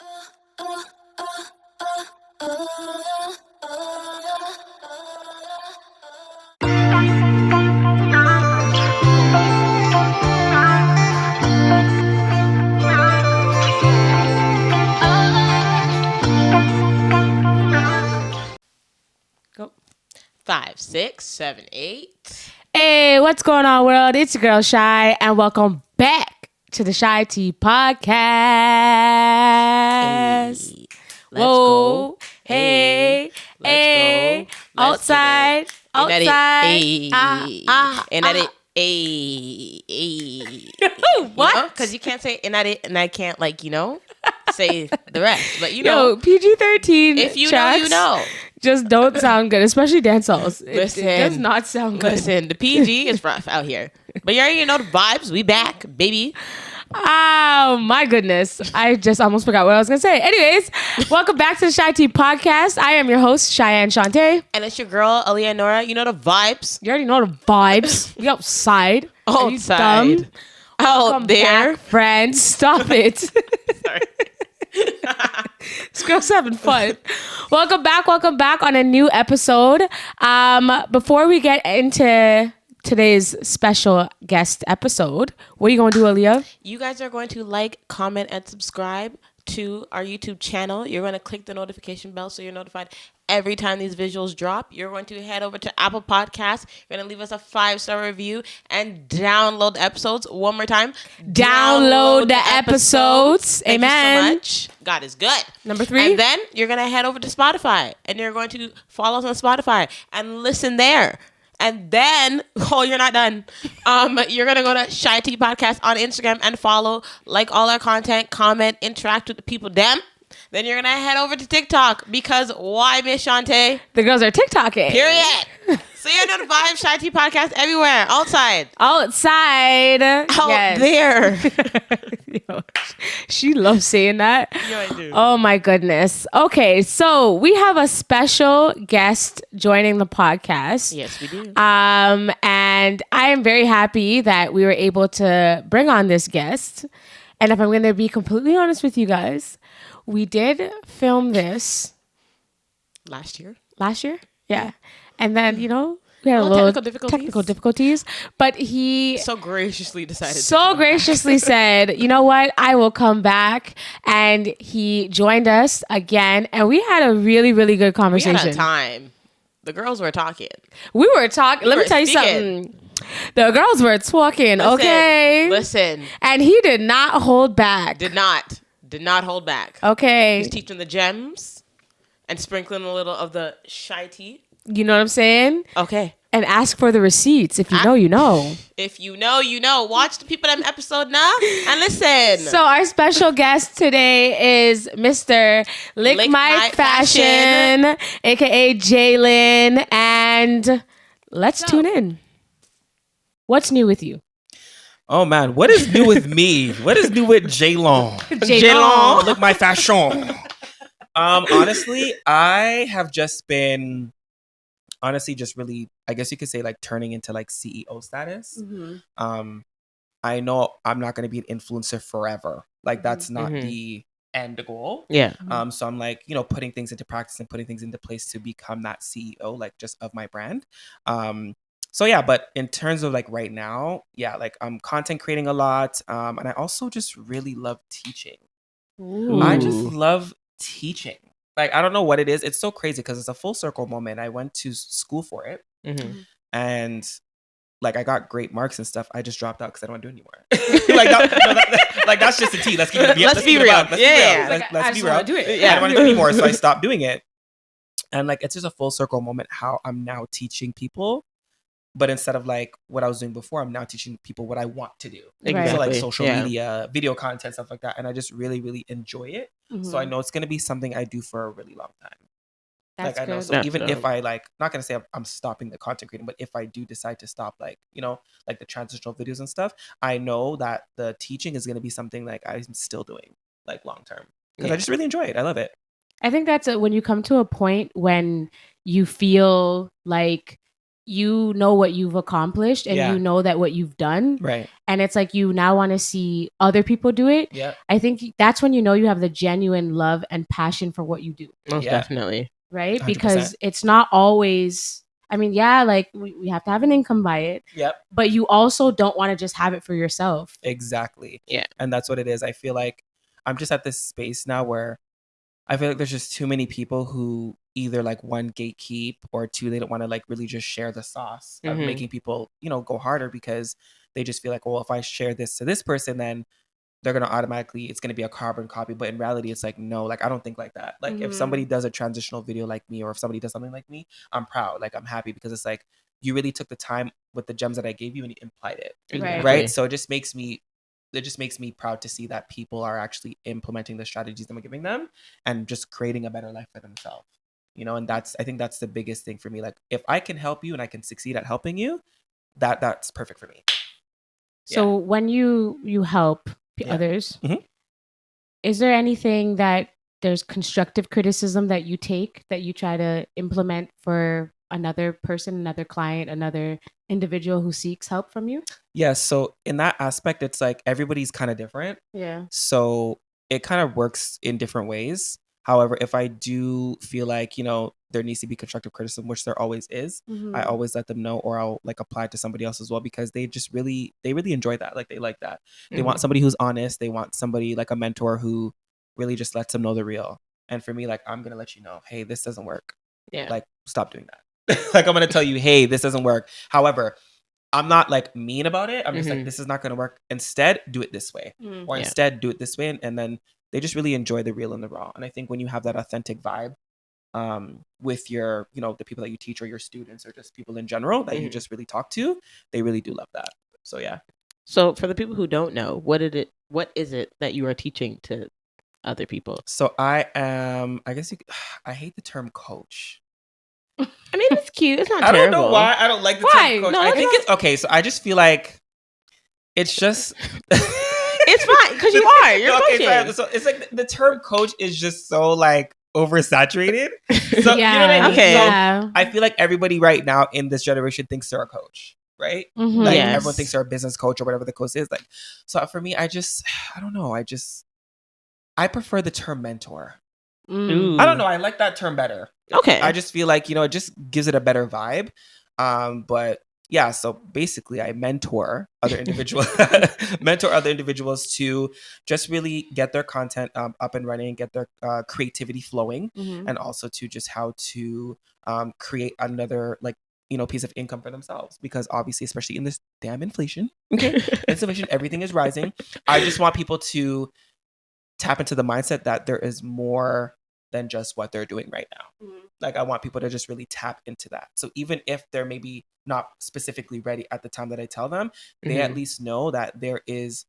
Go. 5, 6, 7, 8. Hey, what's going on, world? It's your girl Shy, and welcome back to the CheyTea podcast. Hey, let's go. Hey, Let's hey, go. Let's outside, get it. outside. Hey. What? Because you can't say in at it, and I can't say the rest. But Yo, PG-13. if you tracks know, you know. just don't sound good, especially dance halls. It Listen, does not sound good. Listen, the PG is rough out here, but you already know the vibes. We back, baby. Oh my goodness. I just almost forgot what I was going to say. Anyways, welcome back to the CheyTea podcast. I am your host, Cheyenne Shante. And it's your girl, Aaliyah Nora. You know the vibes. You already know the vibes. We outside. Are you Outside. dumb? Out Welcome there. back, friends. Stop it. Sorry. This girl's having fun. Welcome back on a new episode. Before we get into today's special guest episode, what are you going to do, Aaliyah? You guys are going to like, comment, and subscribe to our YouTube channel. You're going to click the notification bell so you're notified every time these visuals drop. You're going to head over to Apple Podcasts. You're going to leave us a 5-star review and download the episodes. One more time. Download the episodes. Thank Amen. you so much. God is good. Number 3. And then you're going to head over to Spotify and you're going to follow us on Spotify and listen there. And then, you're not done. You're going to go to CheyTea Podcast on Instagram and follow, like all our content, comment, interact with the people. Then you're going to head over to TikTok because why, Miss Shante? The girls are TikToking. Period. So you're notified of CheyTea Podcast everywhere. Outside. Outside. Out there. Yo, she loves saying that. Yeah, I do. Oh my goodness. Okay, so we have a special guest joining the podcast. Yes, we do. And I am very happy that we were able to bring on this guest. And if I'm going to be completely honest with you guys, we did film this Last year. Yeah. And then, we had a little technical difficulties, but he So graciously decided. so graciously said, you know what, I will come back. And he joined us again. And we had a really, really good We conversation. had a time. The girls were talking. We were talking. Let me were tell you speaking. something. The girls were talking, okay? Listen. And he did not hold back. Did not hold back. Okay. He's teaching the gems and sprinkling a little of the CheyTea. You know what I'm saying? Okay. And ask for the receipts. If you know, you know. If you know, you know. Watch the people them episode now and listen. So our special guest today is Mr. LickMyFashion, aka Jalen, and let's tune in. What's new with you? Oh man, what is new with me? What is new with Jalen? Jalen. LickMyFashion. Honestly, I have just been just really, I guess you could say, like turning into like CEO status. Mm-hmm. I know I'm not going to be an influencer forever. Like that's not the end goal. Yeah. So I'm like, putting things into practice and putting things into place to become that CEO, like just of my brand. So yeah, but in terms of like right now, yeah, like I'm content creating a lot. And I also just really love teaching. Ooh. I just love teaching. Like, I don't know what it is. It's so crazy because it's a full circle moment. I went to school for it and like I got great marks and stuff. I just dropped out because I don't want to do it anymore. Like that's just the tea. Let's keep it. Let's be real. Let's be real. Do it. I don't want to do it anymore, so I stopped doing it. And like it's just a full circle moment how I'm now teaching people. But instead of like what I was doing before, I'm now teaching people what I want to do. Exactly. So like social media, video content, stuff like that. And I just really, really enjoy it. So I know it's going to be something I do for a really long time. That's like I know. good. So even if I like, not going to say I'm stopping the content creating, but if I do decide to stop, like, like the transitional videos and stuff, I know that the teaching is going to be something like I'm still doing like long term. Because I just really enjoy it. I love it. I think that's when you come to a point when you feel like you know what you've accomplished and Yeah. you know that what you've done. Right. And it's like you now want to see other people do it. Yeah. I think that's when you know you have the genuine love and passion for what you do. Most Yeah. definitely. Right? 100%. Because it's not always, I mean, yeah, like we have to have an income by it. Yep. But you also don't want to just have it for yourself. Exactly. Yeah. And that's what it is. I feel like I'm just at this space now where I feel like there's just too many people who either like one gatekeep or two they don't want to like really just share the sauce of Mhm. making people, you know, go harder because they just feel like, well, if I share this to this person, then they're gonna automatically it's gonna be a carbon copy. But in reality, it's like no, like I don't think like that. Like if somebody does a transitional video like me, or if somebody does something like me, I'm proud. Like I'm happy because it's like you really took the time with the gems that I gave you and you implied it. Right. Right. So it just makes me proud to see that people are actually implementing the strategies that I'm giving them and just creating a better life for themselves. You know, and I think that's the biggest thing for me. Like if I can help you and I can succeed at helping you, that's perfect for me. So when you help Yeah. others, Mhm. is there anything that there's constructive criticism that you take that you try to implement for another person, another client, another individual who seeks help from you? Yeah. So in that aspect, it's like everybody's kind of different. Yeah. So it kind of works in different ways. However, if I do feel like, you know, there needs to be constructive criticism, which there always is, I always let them know or I'll like apply it to somebody else as well because they really enjoy that. Like they like that. They want somebody who's honest. They want somebody like a mentor who really just lets them know the real. And for me, like, I'm going to let you know, hey, this doesn't work. Yeah. Like, stop doing that. Like, I'm going to tell you, hey, this doesn't work. However, I'm not like mean about it. I'm just like, this is not going to work. Instead, do it this way. Or instead, do it this way. And then they just really enjoy the real and the raw. And I think when you have that authentic vibe with your, you know, the people that you teach or your students or just people in general that you just really talk to, they really do love that. So, yeah. So for the people who don't know, what is it that you are teaching to other people? So I guess I hate the term coach. I mean, it's cute. It's not I terrible. don't know why I don't like the Why? term coach. No, I it's think not. it's okay. So I just feel like it's just It's fine because you are. You're coaching. So it's like the term coach is just so like oversaturated. So Yeah. you know what I mean? Okay. So Yeah. I feel like everybody right now in this generation thinks they're a coach, right? Mhm. Like Yes. everyone thinks they're a business coach or whatever the coach is. Like, so for me, I don't know. I prefer the term mentor. Ooh. I don't know. I like that term better. Okay. I just feel like, you know, it just gives it a better vibe. But yeah, so basically I mentor other individuals to just really get their content up and running, get their creativity flowing, and also to just how to create another like, you know, piece of income for themselves. Because obviously, especially in this damn inflation, everything is rising. I just want people to tap into the mindset that there is more than just what they're doing right now. Like I want people to just really tap into that. So even if they're maybe not specifically ready at the time that I tell them, they at least know that there is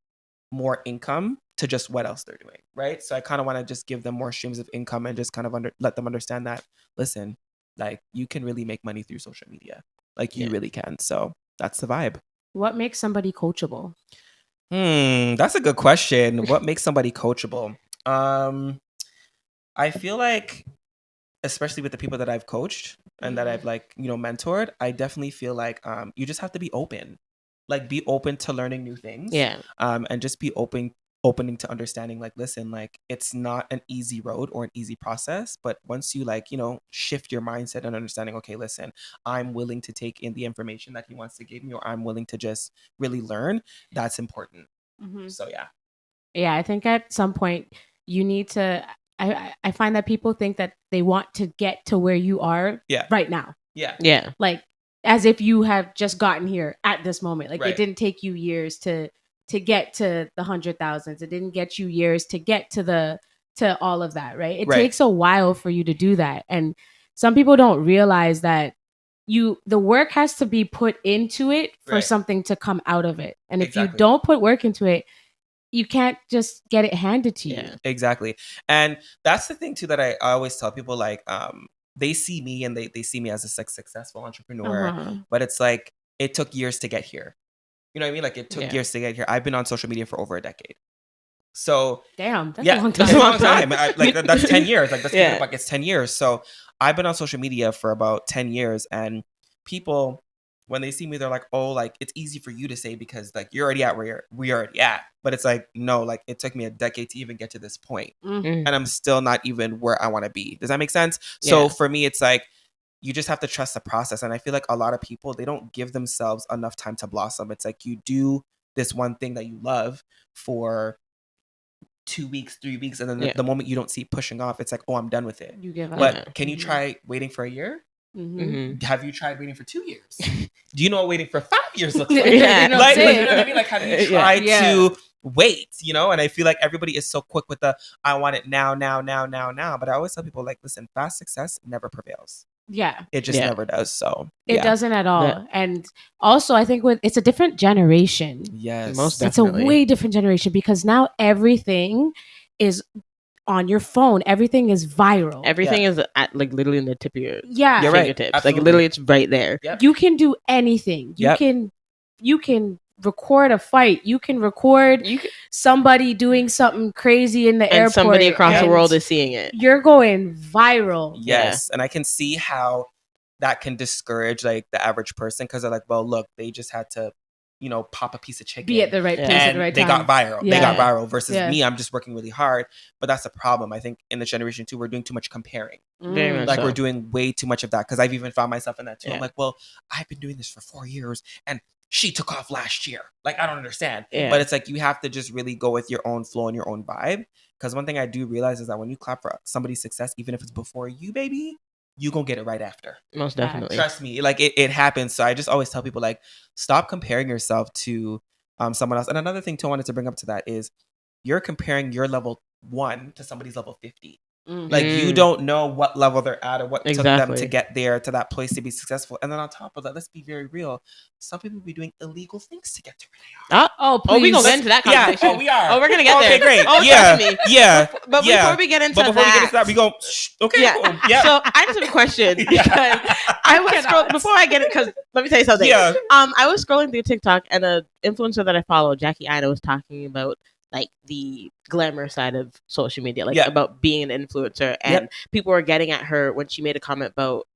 more income to just what else they're doing, right? So I kind of want to just give them more streams of income and just kind of let them understand that, listen, like you can really make money through social media. Like you really can. So that's the vibe. What makes somebody coachable? That's a good question. What makes somebody coachable? I feel like, especially with the people that I've coached and that I've like, you know, mentored, I definitely feel like you just have to be open. Like be open to learning new things. Yeah. And just be opening to understanding like, listen, like it's not an easy road or an easy process. But once you like, you know, shift your mindset and understanding, okay, listen, I'm willing to take in the information that he wants to give me, or I'm willing to just really learn, that's important. So yeah. Yeah, I think at some point you need to. I find that people think that they want to get to where you are right now. Yeah. Yeah. Like as if you have just gotten here at this moment. Like Right. it didn't take you years to get to the 100,000s. It didn't get you years to get to all of that, right? It takes a while for you to do that. And some people don't realize that the work has to be put into it for something to come out of it. And if you don't put work into it, you can't just get it handed to you. Exactly. And that's the thing too that I always tell people, like they see me and they see me as a successful entrepreneur, but it's like it took years to get here. You know what I mean? Like it took years to get here. I've been on social media for over a decade. So damn, that's a long time. That's a long time. That's 10 years. Like that's like it's 10 years. So I've been on social media for about 10 years, and people, when they see me, they're like, oh, like it's easy for you to say because like you're already at where we're already at. But it's like, no, like it took me a decade to even get to this point. And I'm still not even where I want to be. Does that make sense? So for me, it's like, you just have to trust the process. And I feel like a lot of people, they don't give themselves enough time to blossom. It's like you do this one thing that you love for 2 weeks, 3 weeks, and then the moment you don't see pushing off, it's like, oh, I'm done with it. You give up. But can you try waiting for a year? Have you tried waiting for 2 years? Do you know what waiting for 5 years looks like? Like, you know what I mean? Like, have you tried to wait? You know, and I feel like everybody is so quick with the I want it now. But I always tell people, like, listen, fast success never prevails. Yeah. It just never does. So it doesn't at all. Yeah. And also I think it's a different generation. Yes. Most definitely. It's a way different generation because now everything is on your phone. Everything is viral. Everything is at like literally in the tip of your You're fingertips. Right. Like literally it's right there. Yep. You can do anything. You can record a fight. You can record somebody doing something crazy in the airport. And somebody across the world is seeing it. You're going viral. Yes. And I can see how that can discourage like the average person because they're like, well, look, they just had to, you know, pop a piece of chicken. Be at the right place at the right time. They got viral. They got viral versus me. I'm just working really hard. But that's the problem. I think in the generation too, we're doing too much comparing. Very much like so. We're doing way too much of that because I've even found myself in that too. Yeah. I'm like, well, I've been doing this for 4 years and she took off last year. Like, I don't understand. Yeah. But it's like you have to just really go with your own flow and your own vibe. Because one thing I do realize is that when you clap for somebody's success, even if it's before you, baby, you gonna get it right after. Most definitely. Trust me. Like, it happens. So I just always tell people, like, stop comparing yourself to someone else. And another thing too I wanted to bring up to that is you're comparing your level 1 to somebody's level 50. Like you don't know what level they're at or what took them to get there to that place to be successful. And then on top of that, let's be very real. Some people be doing illegal things to get to where they are. Please. We gonna get into that conversation. Yeah, we are. Oh, we're gonna get there. Okay, great. Trust me. Yeah. But before we get into that, we go. Okay. Yeah. Yeah. So I just have a question because I was scrolling before I get it. Because let me tell you something. Yeah. I was scrolling through TikTok and an influencer that I follow, Jackie Ida, was talking about like the glamour side of social media, like about being an influencer, and people were getting at her when she made a comment about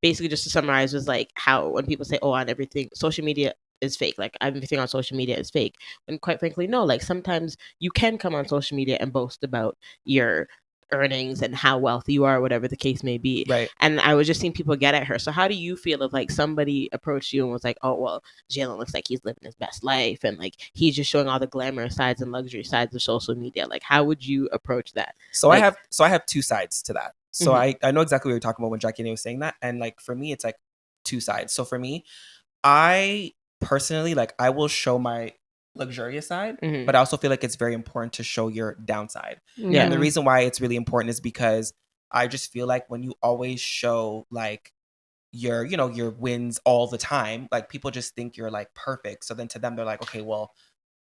basically, just to summarize, was like how when people say, oh, on everything social media is fake, like everything on social media is fake, and quite frankly no, like sometimes you can come on social media and boast about your earnings and how wealthy you are, whatever the case may be. Right. And I was just seeing people get at her. So how do you feel if like somebody approached you and was like, oh, well, Jalen looks like he's living his best life and like he's just showing all the glamorous sides and luxury sides of social media? Like, how would you approach that? So like, I have two sides to that. So I know exactly what you're talking about when Jackie was saying that. And like for me, it's like two sides. So for me, I personally, like, I will show my luxurious side, but I also feel like it's very important to show your downside. And the reason why it's really important is because I just feel like when you always show like your, you know, your wins all the time, like people just think you're like perfect. So then to them, they're like, okay, well,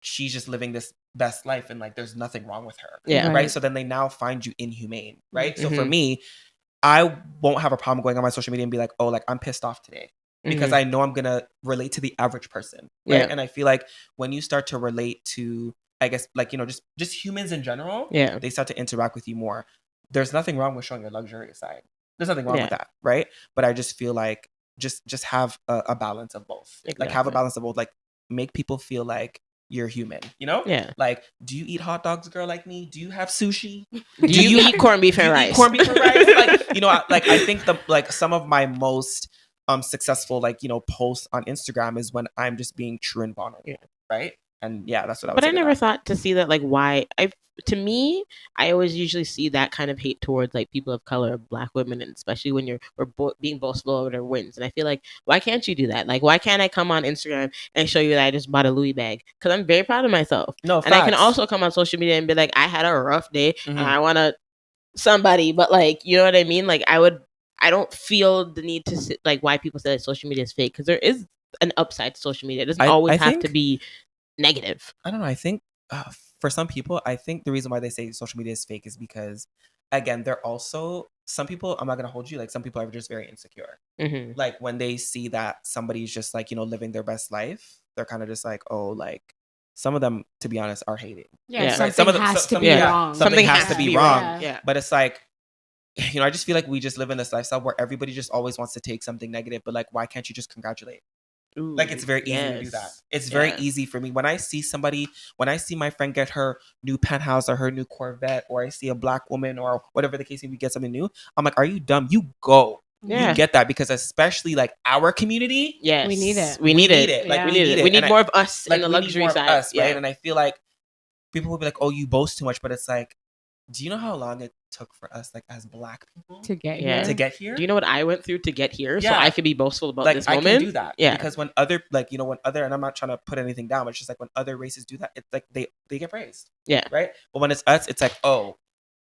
she's just living this best life and like there's nothing wrong with her. Yeah. Right. So then they now find you inhumane. Right. So for me, I won't have a problem going on my social media and be like, oh, like I'm pissed off today. Because I know I'm going to relate to the average person. Right. Yeah. And I feel like when you start to relate to, I guess, like, you know, just humans in general, they start to interact with you more. There's nothing wrong with showing your luxurious side. There's nothing wrong with that. Right. But I just feel like just have a balance of both. Exactly. Like have a balance of both. Like make people feel like you're human, you know? Yeah. Like, do you eat hot dogs, girl, like me? Do you have sushi? Do you eat corned beef and rice? Corned beef and rice? Like, you know, like I think some of my most successful, like, you know, posts on Instagram is when I'm just being true and vulnerable, right? And yeah, that's what I was. But I never thought to see that, like, why to me, I always usually see that kind of hate towards like people of color, Black women, and especially when being boastful over their wins. And I feel like, why can't you do that? Like, why can't I come on Instagram and show you that I just bought a Louis bag? Because I'm very proud of myself. No, and I can also come on social media and be like, I had a rough day and I want to somebody, but like, you know what I mean? Like, I don't feel the need to sit, like, why people say that social media is fake, because there is an upside to social media. It doesn't always have to be negative. I don't know. I think for some people, I think the reason why they say social media is fake is because, again, they're also, some people, I'm not going to hold you, like some people are just very insecure. Like when they see that somebody's just like, you know, living their best life, they're kind of just like, oh, like some of them, to be honest, are hating. Yeah. Something has to be wrong. Something has to be wrong. Yeah. But it's like, you know, I just feel like we just live in this lifestyle where everybody just always wants to take something negative, but like, why can't you just congratulate? Ooh, Like, it's very easy to do that. It's very easy for me. When I see my friend get her new penthouse or her new Corvette, or I see a black woman or whatever the case may be get something new, I'm like, are you dumb? You go. Yeah. You get that, because especially like our community, yes, we need it. We need it. Like, Yeah. we need it. We need And more of us like, in the we need luxury more of side, us, right? And I feel like people will be like, oh, you boast too much, but it's like, do you know how long it took for us, like, as black people To get Yeah. here. to get here? Do you know what I went through to get here? So Yeah. I could be boastful about Like, this I moment. can do that. Yeah. Because when other, like, you know, when other, and I'm not trying to put anything down, but it's just like when other races do that, it's like they get praised. Yeah. Right? But when it's us, it's like, oh,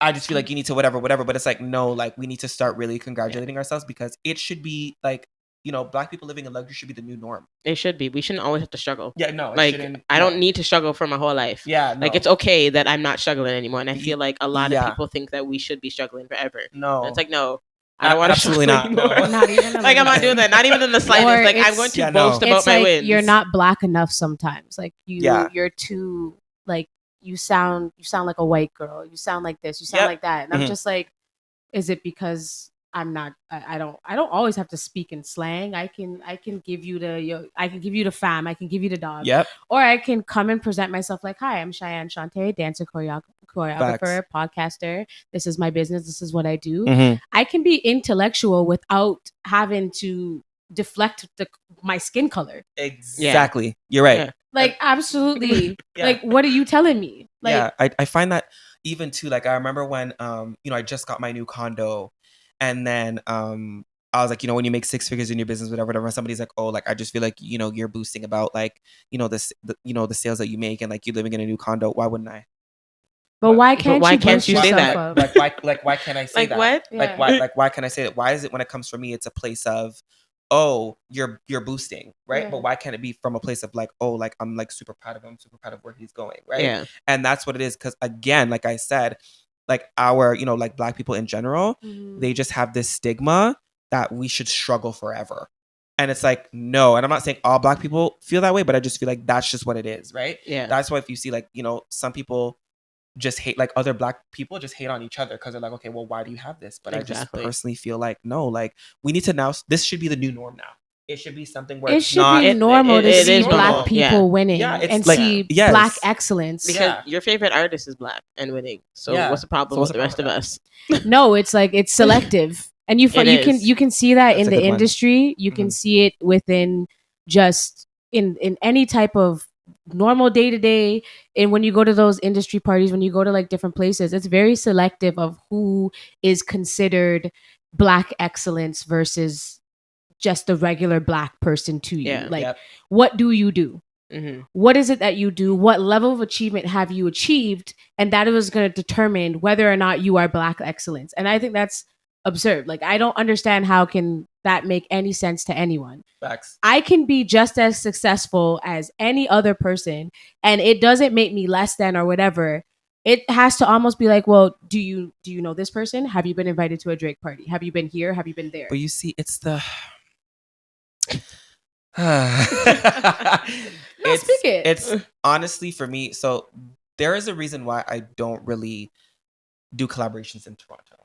I just feel like you need to whatever. But it's like, no, like, we need to start really congratulating ourselves, because it should be like, you know, black people living in luxury should be the new norm. It should be. We shouldn't always have to struggle. Yeah, no, it Like, shouldn't. I no. don't need to struggle for my whole life. Yeah, no. Like, it's okay that I'm not struggling anymore. And I feel like a lot of people think that we should be struggling forever. No. And it's like, no. I don't want to absolutely struggle not. anymore. No. Not even Like, I'm not doing that. Not even in the slightest. Or Like, I'm it's- going to Yeah, boast no. about It's my like wins. you're not black enough sometimes. Like Yeah. you're too like you sound like a white girl. You sound like this. You sound Yep. like that. And I'm Mhm. just like, is it because I'm not? I don't always have to speak in slang. I can give you I can give you the fam. I can give you the dog. Yep. Or I can come and present myself like, hi, I'm Cheyenne Shantae, dancer, choreographer, podcaster. This is my business. This is what I do. Mhm. I can be intellectual without having to deflect my skin color. Exactly. You're right. Yeah. Like, absolutely. Yeah. Like, what are you telling me? Like, Yeah, I find that even too, like, I remember when you know, I just got my new condo, and then I was like, you know, when you make 6 figures in your business, whatever, somebody's like, oh, like, I just feel like, you know, you're boosting about, like, you know, the sales that you make, and like, you living in a new condo. Why wouldn't I? but why can't why you can't boost you say yourself that? up? Why can't I say Like, that? what? Yeah. Like why can I say that? Why is it when it comes from me, it's a place of, oh, you're boosting, right? Yeah. But why can't it be from a place of like, oh, like, I'm like super proud of him, super proud of where he's going, right? Yeah. And that's what it is. Because again, like I said, like, our, you know, like, black people in general, Mhm. they just have this stigma that we should struggle forever. And it's like, no. And I'm not saying all black people feel that way, but I just feel like that's just what it is, right? Yeah. That's why if you see, like, you know, some people just hate, like, other black people just hate on each other because they're like, okay, well, why do you have this? But I just Exactly. personally feel like, no, like, we need to now, this should be the new norm now. It should be something where It it's should not. be normal to it see is black normal. people Yeah. winning Yeah, it's and like- see yes. black excellence. Because Yeah. your favorite artist is black and winning. So Yeah. what's the problem So what's with the the rest of problem us? No, it's like it's selective, and It is. you can see that That's in a the good one. industry. You can Mhm. see it within just in any type of normal day to day. And when you go to those industry parties, when you go to like different places, it's very selective of who is considered black excellence versus just a regular black person to you. Yeah. Like, Yep. what do you do? Mm-hmm. What is it that you do? What level of achievement have you achieved? And that is going to determine whether or not you are black excellence. And I think that's absurd. Like, I don't understand how can that make any sense to anyone. Facts. I can be just as successful as any other person, and it doesn't make me less than or whatever. It has to almost be like, well, do you know this person? Have you been invited to a Drake party? Have you been here? Have you been there? But you see, it's the. Speak it. It's honestly for me. So there is a reason why I don't really do collaborations in Toronto.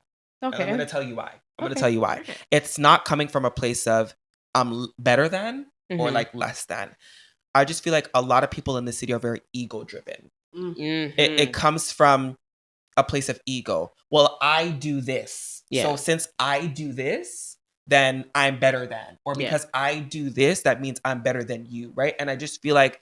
And I'm going to tell you why. Okay. It's not coming from a place of I'm better than or Mhm. like less than. I just feel like a lot of people in the city are very ego driven. Mhm. It comes from a place of ego. Well, I do this. Yeah. So since I do this, then I'm better than. Or Yeah. because I do this, that means I'm better than you, right? And I just feel like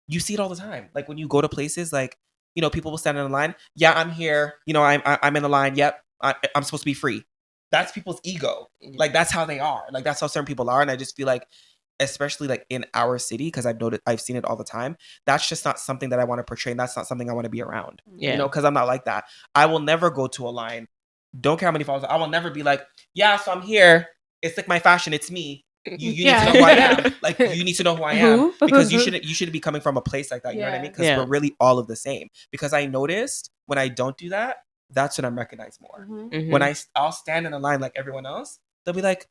you see it all the time. Like when you go to places, like, you know, people will stand in a line. Yeah, I'm here. You know, I'm in the line. Yep, I'm supposed to be free. That's people's ego. Like that's how they are. Like that's how certain people are. And I just feel like, especially like in our city, because I've seen it all the time. That's just not something that I want to portray. And that's not something I want to be around. Yeah. You know, because I'm not like that. I will never go to a line. Don't care how many followers. I will never be like, yeah, so I'm here. It's LickMyFashion. It's me. You need to know who I am. Like you need to know who I am Who? because you shouldn't be coming from a place like that. You know what I Yeah. mean? Because Yeah. we're really all of the same. Because I noticed when I don't do that, that's when I'm recognized more. Mhm. When I'll stand in a line like everyone else, they'll be like,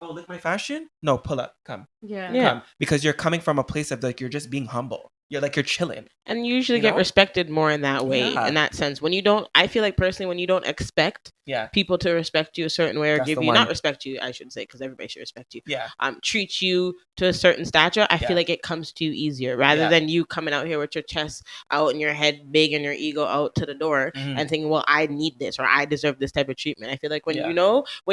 "Oh, LickMyFashion? No, pull up, come, Yeah. Yeah. come," because you're coming from a place of like you're just being humble. you're chilling. And you usually You get know? respected more in that way, Yeah. in that sense. When you don't, I feel like personally, when you don't expect people to respect you a certain way or That's give the you, one. not respect you, I should say, because everybody should respect you. Yeah. Treat you to a certain stature, I feel like it comes to you easier rather than you coming out here with your chest out and your head big and your ego out to the door and thinking, well, I need this or I deserve this type of treatment. I feel like when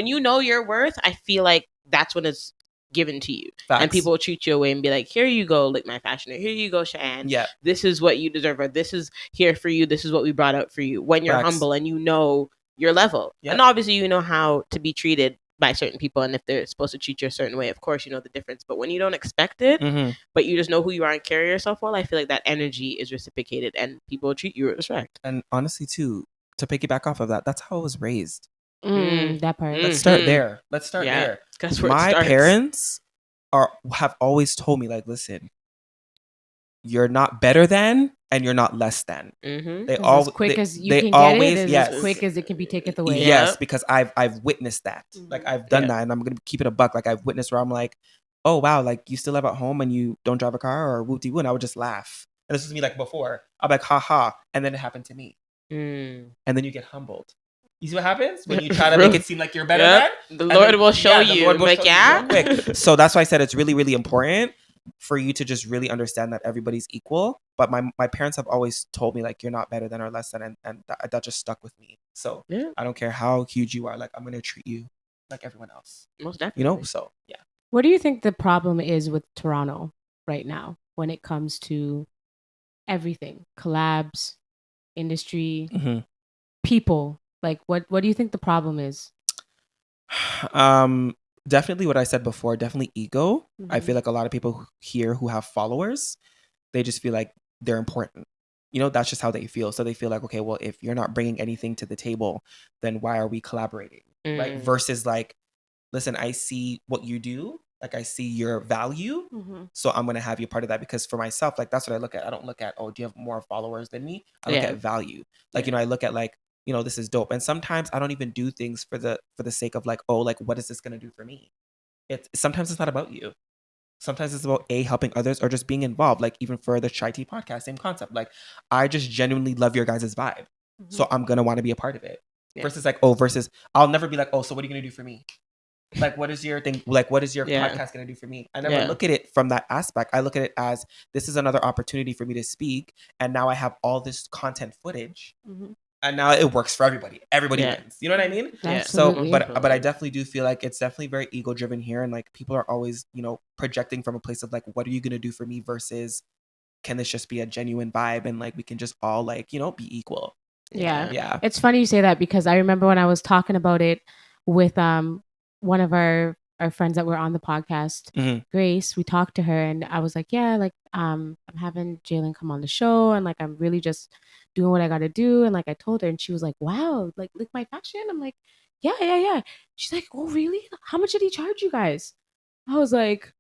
you know your worth, I feel like that's when it's given to you. Facts. And people will treat you away and be like, here you go, LickMyFashion, or here you go, Cheyenne. Yeah. This is what you deserve, or this is here for you, this is what we brought out for you. When you're humble and you know your level. Yeah. And obviously you know how to be treated by certain people, and if they're supposed to treat you a certain way, of course you know the difference. But when you don't expect it, but you just know who you are and carry yourself well, I feel like that energy is reciprocated and people will treat you with respect. And honestly too, to piggyback off of that, that's how I was raised. That part. Let's start there. That's where my parents have always told me, like, listen, you're not better than and you're not less than. They always as quick as you can get it is as quick as it can be taken away. Yes, because I've witnessed that. Like I've done that, and I'm gonna keep it a buck. Like I've witnessed where I'm like, oh wow, like you still live at home and you don't drive a car or whoop de woo, and I would just laugh. And this was me like before. I'm like, ha ha, and then it happened to me. And then you get humbled. You see what happens when you try to make it seem like you're better than? The Lord will show you. Like, yeah. Quick. So that's why I said it's really, really important for you to just really understand that everybody's equal. But my parents have always told me, like, you're not better than or less than. And that just stuck with me. So I don't care how huge you are. Like, I'm going to treat you like everyone else. Most definitely. You know? So, yeah. What do you think the problem is with Toronto right now when it comes to everything? Collabs, industry, people. Like, what do you think the problem is? Definitely what I said before, definitely ego. I feel like a lot of people here who have followers, they just feel like they're important. You know, that's just how they feel. So they feel like, okay, well, if you're not bringing anything to the table, then why are we collaborating? Right? Versus like, listen, I see what you do. Like I see your value. So I'm going to have you part of that, because for myself, like that's what I look at. I don't look at, oh, do you have more followers than me? I look at value. Like, you know, I look at like, you know, this is dope. And sometimes I don't even do things for the sake of like, oh, like what is this going to do for me? Sometimes it's not about you. Sometimes it's about helping others or just being involved. Like even for the CheyTea podcast, same concept. Like I just genuinely love your guys' vibe. So I'm going to want to be a part of it. Versus like, versus I'll never be like, oh, so what are you going to do for me? Like, what is your thing? Like, what is your podcast going to do for me? I never look at it from that aspect. I look at it as this is another opportunity for me to speak. And now I have all this content footage. And now it works for everybody. Everybody wins. You know what I mean? Absolutely. So, but I definitely do feel like it's definitely very ego driven here. And like people are always, you know, projecting from a place of like, what are you going to do for me versus can this just be a genuine vibe? And like, we can just all like, you know, be equal. Yeah. It's funny you say that because I remember when I was talking about it with one of our friends that were on the podcast, Grace, we talked to her and I was like, yeah, like I'm having Jalen come on the show and like I'm really just doing what I gotta do. And like I told her and she was like, wow, like LickMyFashion? I'm like, yeah. She's like, oh really? How much did he charge you guys? I was like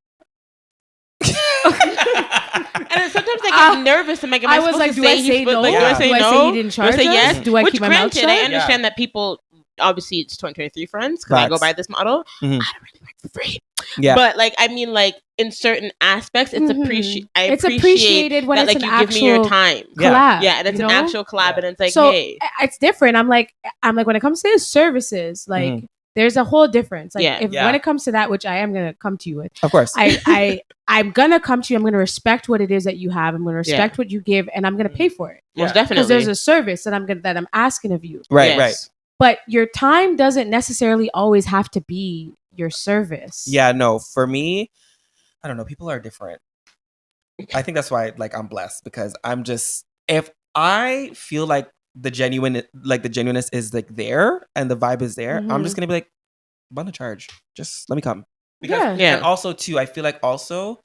and sometimes I get nervous and like, am I was like, do I say no? Like, do I say no? Do I say he didn't charge do I say yes? Us? Do I keep my mouth shut? I understand that people, obviously it's 2023 friends because I go by this model. I don't really work for free. But like, I mean, like in certain aspects, it's appreciated when that, it's like, you give me your time. Collab, and it's an actual collab, and it's like, so hey, it's different. I'm like, when it comes to services, like there's a whole difference. Like when it comes to that, which I am gonna come to you with, of course, I'm gonna come to you. I'm gonna respect what it is that you have. I'm gonna respect what you give, and I'm gonna pay for it. Most definitely, because there's a service that I'm asking of you. Right. But your time doesn't necessarily always have to be your service. Yeah, no. For me, I don't know. People are different. I think that's why, like, I'm blessed because I'm just, if I feel like the genuineness is like there and the vibe is there, I'm just gonna be like, I'm gonna charge. Just let me come. Because, and also too, I feel like also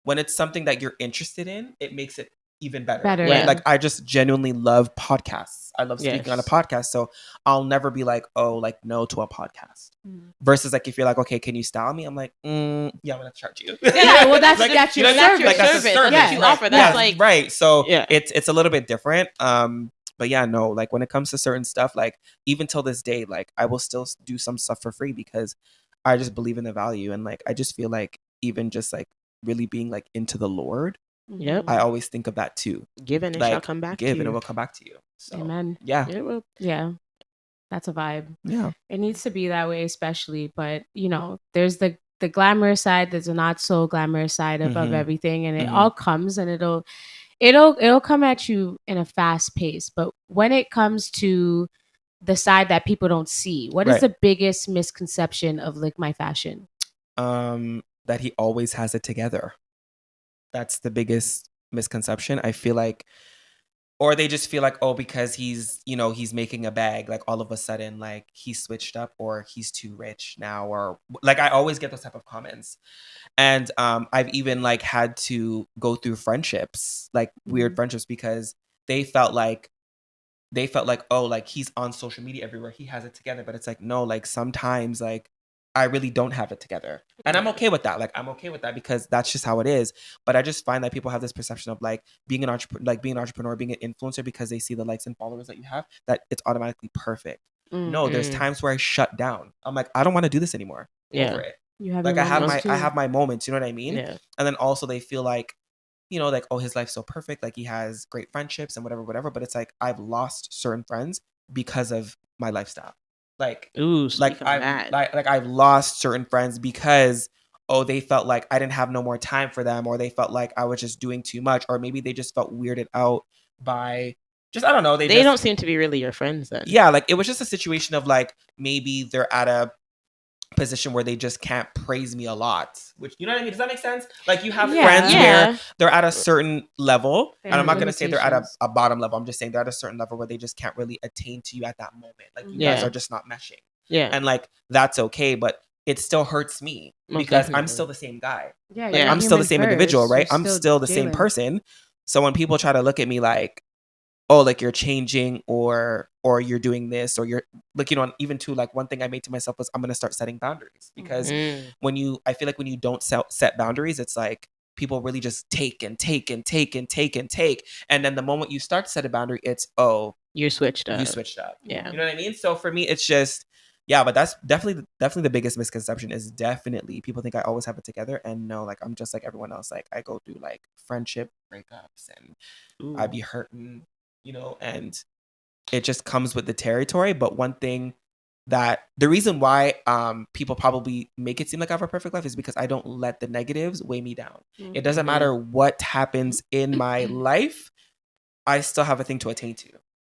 when it's something that you're interested in, it makes it even better. Right? Like I just genuinely love podcasts. I love speaking on a podcast. So I'll never be like, oh, like no to a podcast. Versus like if you're like, okay, can you style me? I'm like, yeah, I'm gonna charge you. Yeah, well that's like, that's your service. Like, that's a service that you offer. That's like right. So it's a little bit different. But yeah, no, like when it comes to certain stuff, like even till this day, like I will still do some stuff for free because I just believe in the value. And like I just feel like even just like really being like into the Lord, Yep. I always think of that too. Give and it shall come back to give you. and it will come back to you. So, Amen. Yeah. It will. Yeah. That's a vibe. Yeah. It needs to be that way, especially. But there's the glamorous side. There's a not so glamorous side of everything, and it all comes, and it'll come at you in a fast pace. But when it comes to the side that people don't see, what is the biggest misconception of LickMyFashion? That he always has it together. That's the biggest misconception. I feel like, or they just feel like, oh, because he's making a bag, like all of a sudden, like he's switched up, or he's too rich now, or like I always get those type of comments. And I've even like had to go through friendships, like weird friendships, because they felt like, oh, like he's on social media everywhere, he has it together. But it's like, no, like sometimes like I really don't have it together. And I'm okay with that. Like, I'm okay with that because that's just how it is. But I just find that people have this perception of like being an entrepreneur, being an influencer, because they see the likes and followers that you have, that it's automatically perfect. No, there's times where I shut down. I'm like, I don't want to do this anymore. Over it. You have like I have my moments, you know what I mean? Yeah. And then also they feel like, like, oh, his life's so perfect, like he has great friendships and whatever. But it's like I've lost certain friends because of my lifestyle. Like, I've lost certain friends because, oh, they felt like I didn't have no more time for them, or they felt like I was just doing too much, or maybe they just felt weirded out by just, I don't know. They don't seem to be really your friends then. Yeah, like it was just a situation of like maybe they're at a position where they just can't praise me a lot, which, you know what I mean? Does that make sense? Like you have friends where they're at a certain level, and I'm not going to say they're at a bottom level. I'm just saying they're at a certain level where they just can't really attain to you at that moment. Like you guys are just not meshing. Yeah. And like, that's okay, but it still hurts me because I'm still the same guy. Yeah. Like, I'm still the same individual, right? I'm still the same person. So when people try to look at me like, oh, like you're changing, or you're doing this, or you're like, even to like, one thing I made to myself was I'm going to start setting boundaries, because I feel like when you don't set boundaries, it's like people really just take and take and take and take and take. And then the moment you start to set a boundary, it's, oh, you switched up. Yeah. You know what I mean? So for me, it's just, yeah, but that's definitely the biggest misconception is definitely people think I always have it together. And no, like I'm just like everyone else. Like I go through like friendship breakups, and I be hurting, and it just comes with the territory. But one thing that the reason why people probably make it seem like I have a perfect life is because I don't let the negatives weigh me down. It doesn't matter what happens in my life, I still have a thing to attain to.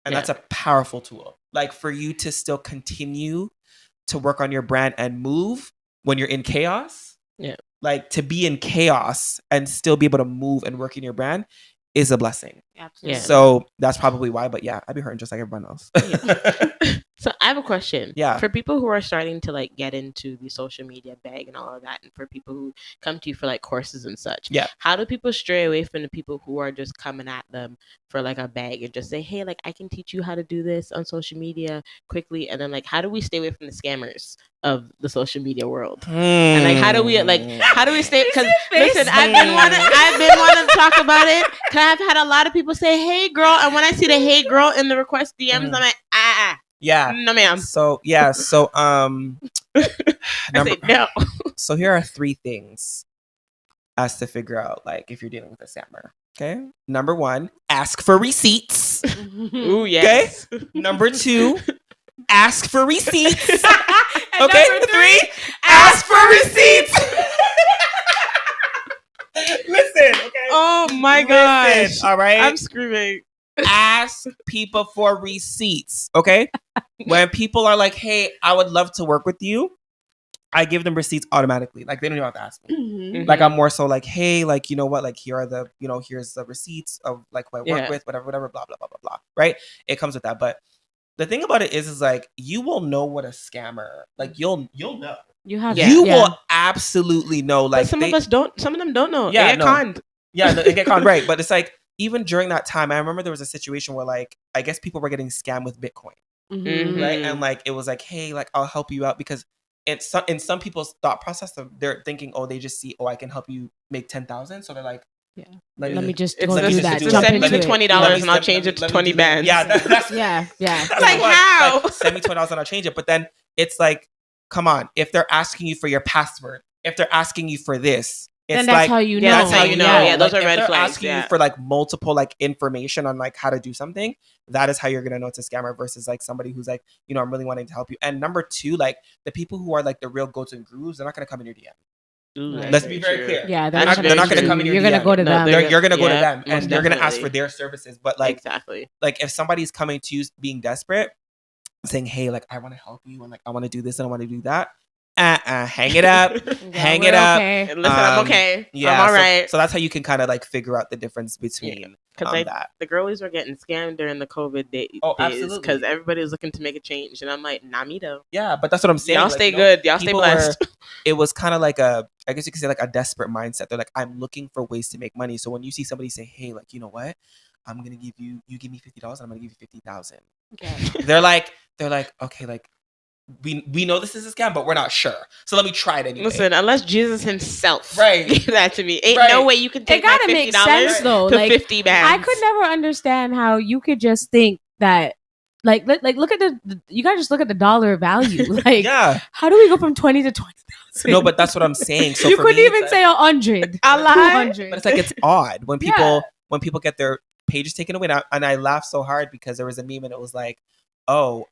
And that's a powerful tool. Like for you to still continue to work on your brand and move when you're in chaos. Yeah. Like to be in chaos and still be able to move and work in your brand is a blessing. Absolutely. So that's probably why. But yeah, I'd be hurting just like everyone else. So I have a question. Yeah. For people who are starting to like get into the social media bag and all of that, and for people who come to you for like courses and such. Yeah. How do people stray away from the people who are just coming at them for like a bag and just say, hey, like I can teach you how to do this on social media quickly? And then like, how do we stay away from the scammers of the social media world? And like, how do we stay? Because listen, I've been wanting to talk about it. Cause I've had a lot of people say, hey girl. And when I see the hey girl in the request DMs, I'm like, yeah. No, ma'am. So yeah. So I say no. So here are 3 things as to figure out like if you're dealing with a scammer. Okay. Number 1, ask for receipts. Ooh, yes. Okay. Number 2, ask for receipts. And okay. number 3, ask for receipts. Listen. Okay. Oh my gosh. All right. I'm screaming. Ask people for receipts. Okay. When people are like, hey, I would love to work with you, I give them receipts automatically. Like they don't even have to ask me. Mm-hmm. Like I'm more so like, hey, like, you know what? Like here are the, here's the receipts of like who I work with, whatever, blah, blah, blah, blah, blah. Right? It comes with that. But the thing about it is like you will know what a scammer, like you'll know. You will absolutely know. Like but some of them don't know. Yeah, they get conned. Yeah, they get conned, right. But it's like even during that time, I remember there was a situation where like I guess people were getting scammed with Bitcoin. Mm-hmm. Right. And like it was like, hey, like I'll help you out because in some people's thought process, they're thinking, oh, they just see, oh, I can help you make 10,000. So they're like, yeah, let me just go do that. Send me the $20 and I'll change it to 20 bands. Yeah, that's It's like how? Like, send me $20 and I'll change it. But then it's like, come on, if they're asking you for your password, if they're asking you for this, then that's how you know. That's how you know. Yeah, those are red if they're flags. asking you for like multiple like information on like how to do something, that is how you're gonna know it's a scammer versus like somebody who's like, you know, I'm really wanting to help you. And number two, like the people who are like the real go-to gurus, they're not gonna come in your DM. Right. Let's be very clear. Yeah, they're not going to come in your You're DM. gonna go to them. You're going to go to them, most and you're going to ask definitely. for their services. But like, exactly, like if somebody's coming to you being desperate, saying, "Hey, like I want to help you, and like I want to do this and I want to do that," hang it up, hang it up. Okay. Listen, I'm okay. Yeah, I'm all right. So that's how you can kind of like figure out the difference between that. The girlies were getting scammed during the COVID days because everybody was looking to make a change, and I'm like, nah, me though. Yeah, but that's what I'm saying. Y'all stay good. Y'all stay blessed. It was kind of like I guess you could say like a desperate mindset. They're like, I'm looking for ways to make money. So when you see somebody say, hey, like, you know what? I'm going to give you give me $50 and I'm going to give you 50,000. Okay. They're like, okay, like we know this is a scam, but we're not sure. So let me try it anyway. Listen, unless Jesus himself gave that to me, ain't no way you can take it gotta make sense though. To like 50 bands. I could never understand how you could just think that like look at the you gotta just look at the dollar value. Like how do we go from 20 to 20,000? No, but that's what I'm saying. So you couldn't even say 100. I lied. 200. But it's like it's odd when people get their pages taken away. And I laughed so hard because there was a meme and it was like, oh,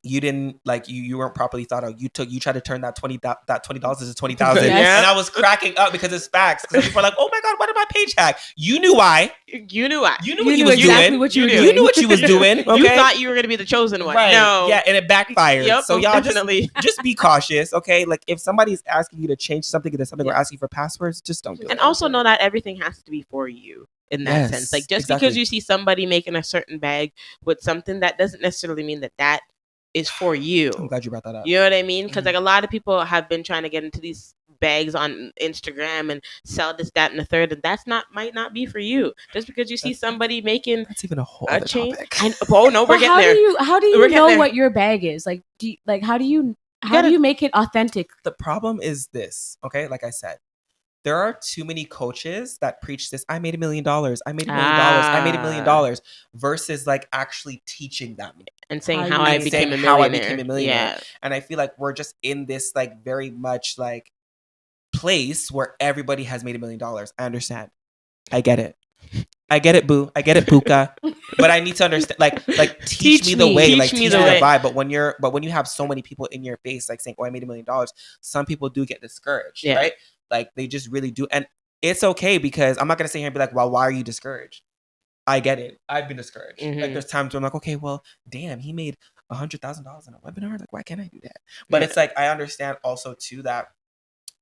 you didn't like you weren't properly thought out. You tried to turn that $20 into 20,000. Yes. And I was cracking up because it's facts. Because people are like, oh my God, what did my page hack? You knew why. You knew why. You knew what you was exactly doing. What you knew what you was doing. Okay? You thought you were gonna be the chosen one. Right. No. Yeah, and it backfired. Yep, so y'all definitely just be cautious, okay? Like if somebody's asking you to change something into something or asking for passwords, just don't do it. And also know that everything has to be for you. In that sense, like just because you see somebody making a certain bag with something, that doesn't necessarily mean that is for you. I'm glad you brought that up. You know what I mean? Because like a lot of people have been trying to get into these bags on Instagram and sell this, that, and the third, and might not be for you. Just because you see somebody making that's even a whole other topic. Oh no, we're getting there. How do you know what your bag is? Like, how do you make it authentic? The problem is this, okay? Like I said, there are too many coaches that preach this. I made $1 million. I made $1 million. I made $1 million. Versus like actually teaching them and saying how I became a millionaire. Yeah. And I feel like we're just in this like very much like place where everybody has made $1 million. I understand. I get it. Boo. I get it, Puka. But I need to understand. Like teach me the way. Teach me the vibe. But when you have so many people in your face, like saying, "Oh, I made $1 million," some people do get discouraged, right? Like they just really do. And it's okay because I'm not going to sit here and be like, well, why are you discouraged? I get it. I've been discouraged. Mm-hmm. Like there's times where I'm like, okay, well, damn, he made $100,000 in a webinar. Like, why can't I do that? But it's like, I understand also too that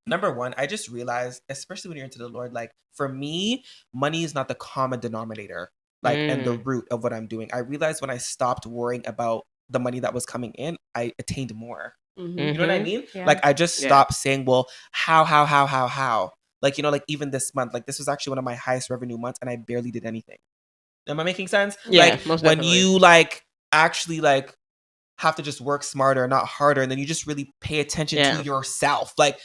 number one, I just realized, especially when you're into the Lord, like for me, money is not the common denominator, like, and the root of what I'm doing. I realized when I stopped worrying about the money that was coming in, I attained more. Mm-hmm. You know what I mean? Yeah. Like I just stopped saying, well, how? Like, you know, like even this month, like this was actually one of my highest revenue months and I barely did anything. Am I making sense? Yeah, like most when definitely. you like actually like have to just work smarter, not harder. And then you just really pay attention to yourself. Like,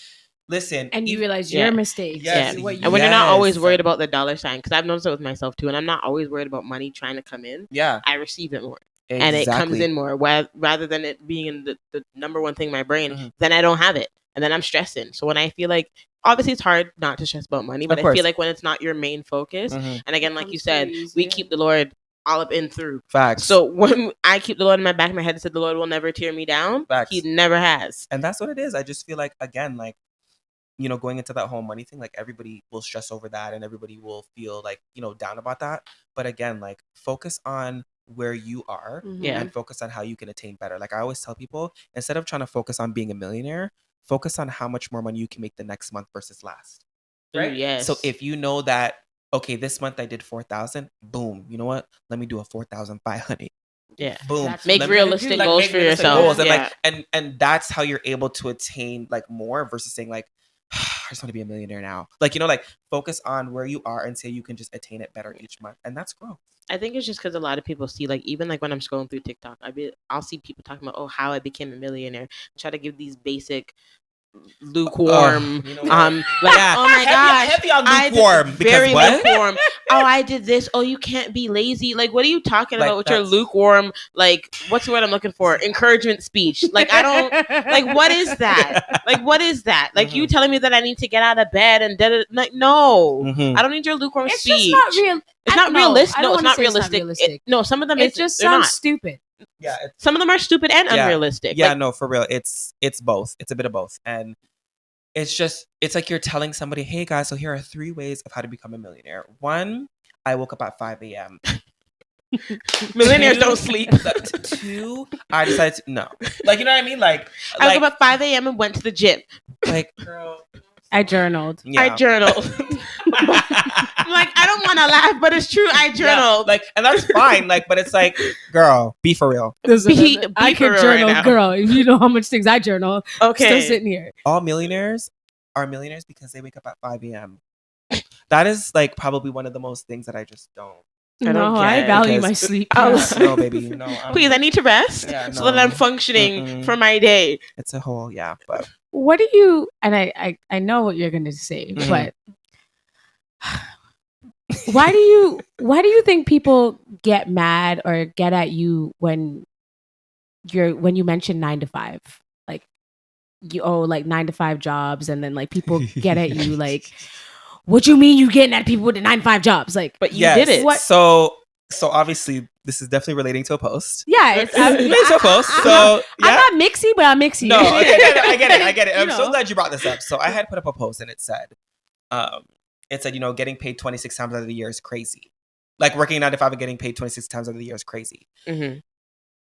listen. And you realize your mistakes. Yes. And when you're not always worried about the dollar sign, because I've noticed it with myself too, and I'm not always worried about money trying to come in. Yeah. I receive it more. Exactly. And it comes in more rather than it being in the number one thing in my brain, then I don't have it. And then I'm stressing. So when I feel like, obviously it's hard not to stress about money, but I feel like when it's not your main focus, and again, like you said, we keep the Lord all up in through. Facts. So when I keep the Lord in my back of my head and said the Lord will never tear me down, He never has. And that's what it is. I just feel like, again, like, you know, going into that whole money thing, like everybody will stress over that and everybody will feel like, you know, down about that. But again, like focus on where you are and focus on how you can attain better. Like I always tell people, instead of trying to focus on being a millionaire, focus on how much more money you can make the next month versus last. Right? Ooh, yes. So if you know that, okay, this month I did 4,000, boom, you know what? Let me do a 4,500. Yeah. Boom. Make realistic goals for yourself. And like and that's how you're able to attain like more versus saying like, I just want to be a millionaire now. Like, you know, like focus on where you are and say you can just attain it better each month. And that's growth. I think it's just because a lot of people see, like, even like when I'm scrolling through TikTok, I'll see people talking about, oh, how I became a millionaire. Try to give these basic lukewarm. You know what? Like, Yeah. oh my gosh, heavy on lukewarm. very Because what? lukewarm. Oh, I did this. Oh, you can't be lazy. Like, what are you talking Like, about with your that's- lukewarm? Like, what's the word I'm looking for? Encouragement speech. Like, I don't. Like, what is that? Like, what is that? Like, you telling me that I need to get out of bed and like, no, Mhm. I don't need your lukewarm It's speech. just not real. It's not realistic. I No, don't it's wanna not say realistic. realistic. No, some of them It just they're sounds not. stupid. Yeah. Some of them are stupid and unrealistic. Yeah, Like, no, for real. It's both. It's a bit of both. And it's like you're telling somebody, hey guys, so here are 3 ways of how to become a millionaire. 1, I woke up at 5 a.m. millionaires 2, don't sleep. 2, I decided to, no. Like, you know what I mean? Like, I woke up at 5 a.m. and went to the gym. like, girl. I journaled. Yeah. I journaled. I'm like, I don't want to laugh, but it's true. I Yeah, journaled. like, and that's fine. Like, but it's like, girl, be for real. Be I for could real journal, right now. girl. If you know how much things I journal, Okay. still sitting here. All millionaires are millionaires because they wake up at 5 a.m. That is like probably one of the most things that I just don't. I don't No, get I it, value because- my sleep. Oh. Yes. No, baby, no. Please, I need to rest Yeah, so that no. I'm functioning Mm-mm. for my day. It's a whole, yeah, but What do you? And I know what you're gonna say, Mhm. but why do you think people get mad or get at you when you mention 9 to 5? Like you like 9 to 5 jobs, and then like people get at you like, what you mean you getting at people with the 9 to 5 jobs? Like, But you yes. did it. What? So obviously, this is definitely relating to a post. Yeah, it's Relating to a post. I'm So yeah. not mixy, but I'm mixy. No, okay, no, I get it. You I'm so know. glad you brought this up. So I had put up a post and it said, getting paid 26 times out of the year is crazy. Like working 9 to 5 and getting paid 26 times out of the year is crazy. Mm-hmm.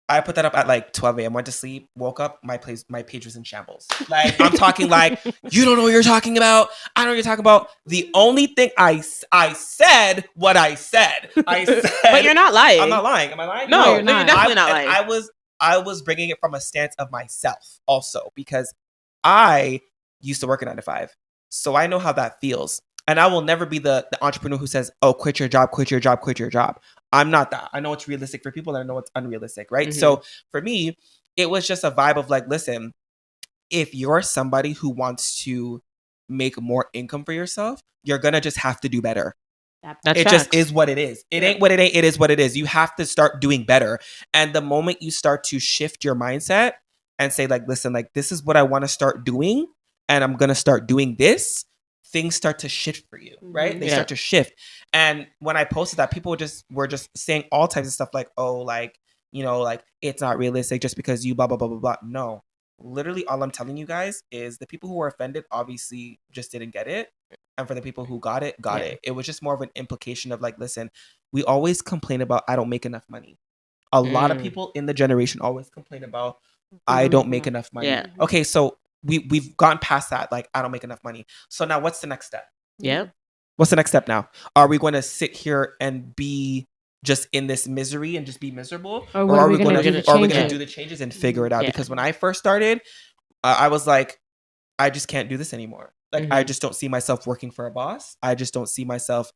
I put that up at like 12 a.m. Went to sleep, woke up, my page was in shambles. Like I'm talking like, you don't know what you're talking about. I don't know what you're talking about. The only thing I said what I said. I said, But you're not lying. I'm not lying. Am I lying? No, you're no, not. you're definitely not lying. I was bringing it from a stance of myself also because I used to work a 9 to 5. So I know how that feels. And I will never be the entrepreneur who says, oh, quit your job, quit your job, quit your job. I'm not that. I know what's realistic for people and I know what's unrealistic, right? Mhm. So for me, it was just a vibe of like, listen, if you're somebody who wants to make more income for yourself, you're going to just have to do better. That's It facts. just is what it is. It ain't what it ain't. It is what it is. You have to start doing better. And the moment you start to shift your mindset and say like, listen, like this is what I want to start doing and I'm going to start doing this, things start to shift for you, right? They Yeah. start to shift. And when I posted that, people were just saying all types of stuff like, oh, like, like it's not realistic just because you blah, blah, blah, blah, blah. No, literally all I'm telling you guys is the people who were offended obviously just didn't get it. And for the people who got it, got it. It was just more of an implication of like, listen, we always complain about I don't make enough money. A lot of people in the generation always complain about I don't make enough money. Yeah. Okay, so we've gone past that. Like, I don't make enough money. So now what's the next step? Yeah. What's the next step now? Are we going to sit here and be just in this misery and just be miserable? Or what are we gonna do to are we change going it? to do the changes and figure it out? Yeah. Because when I first started, I was like, I just can't do this anymore. Like, I just don't see myself working for a boss. I just don't see myself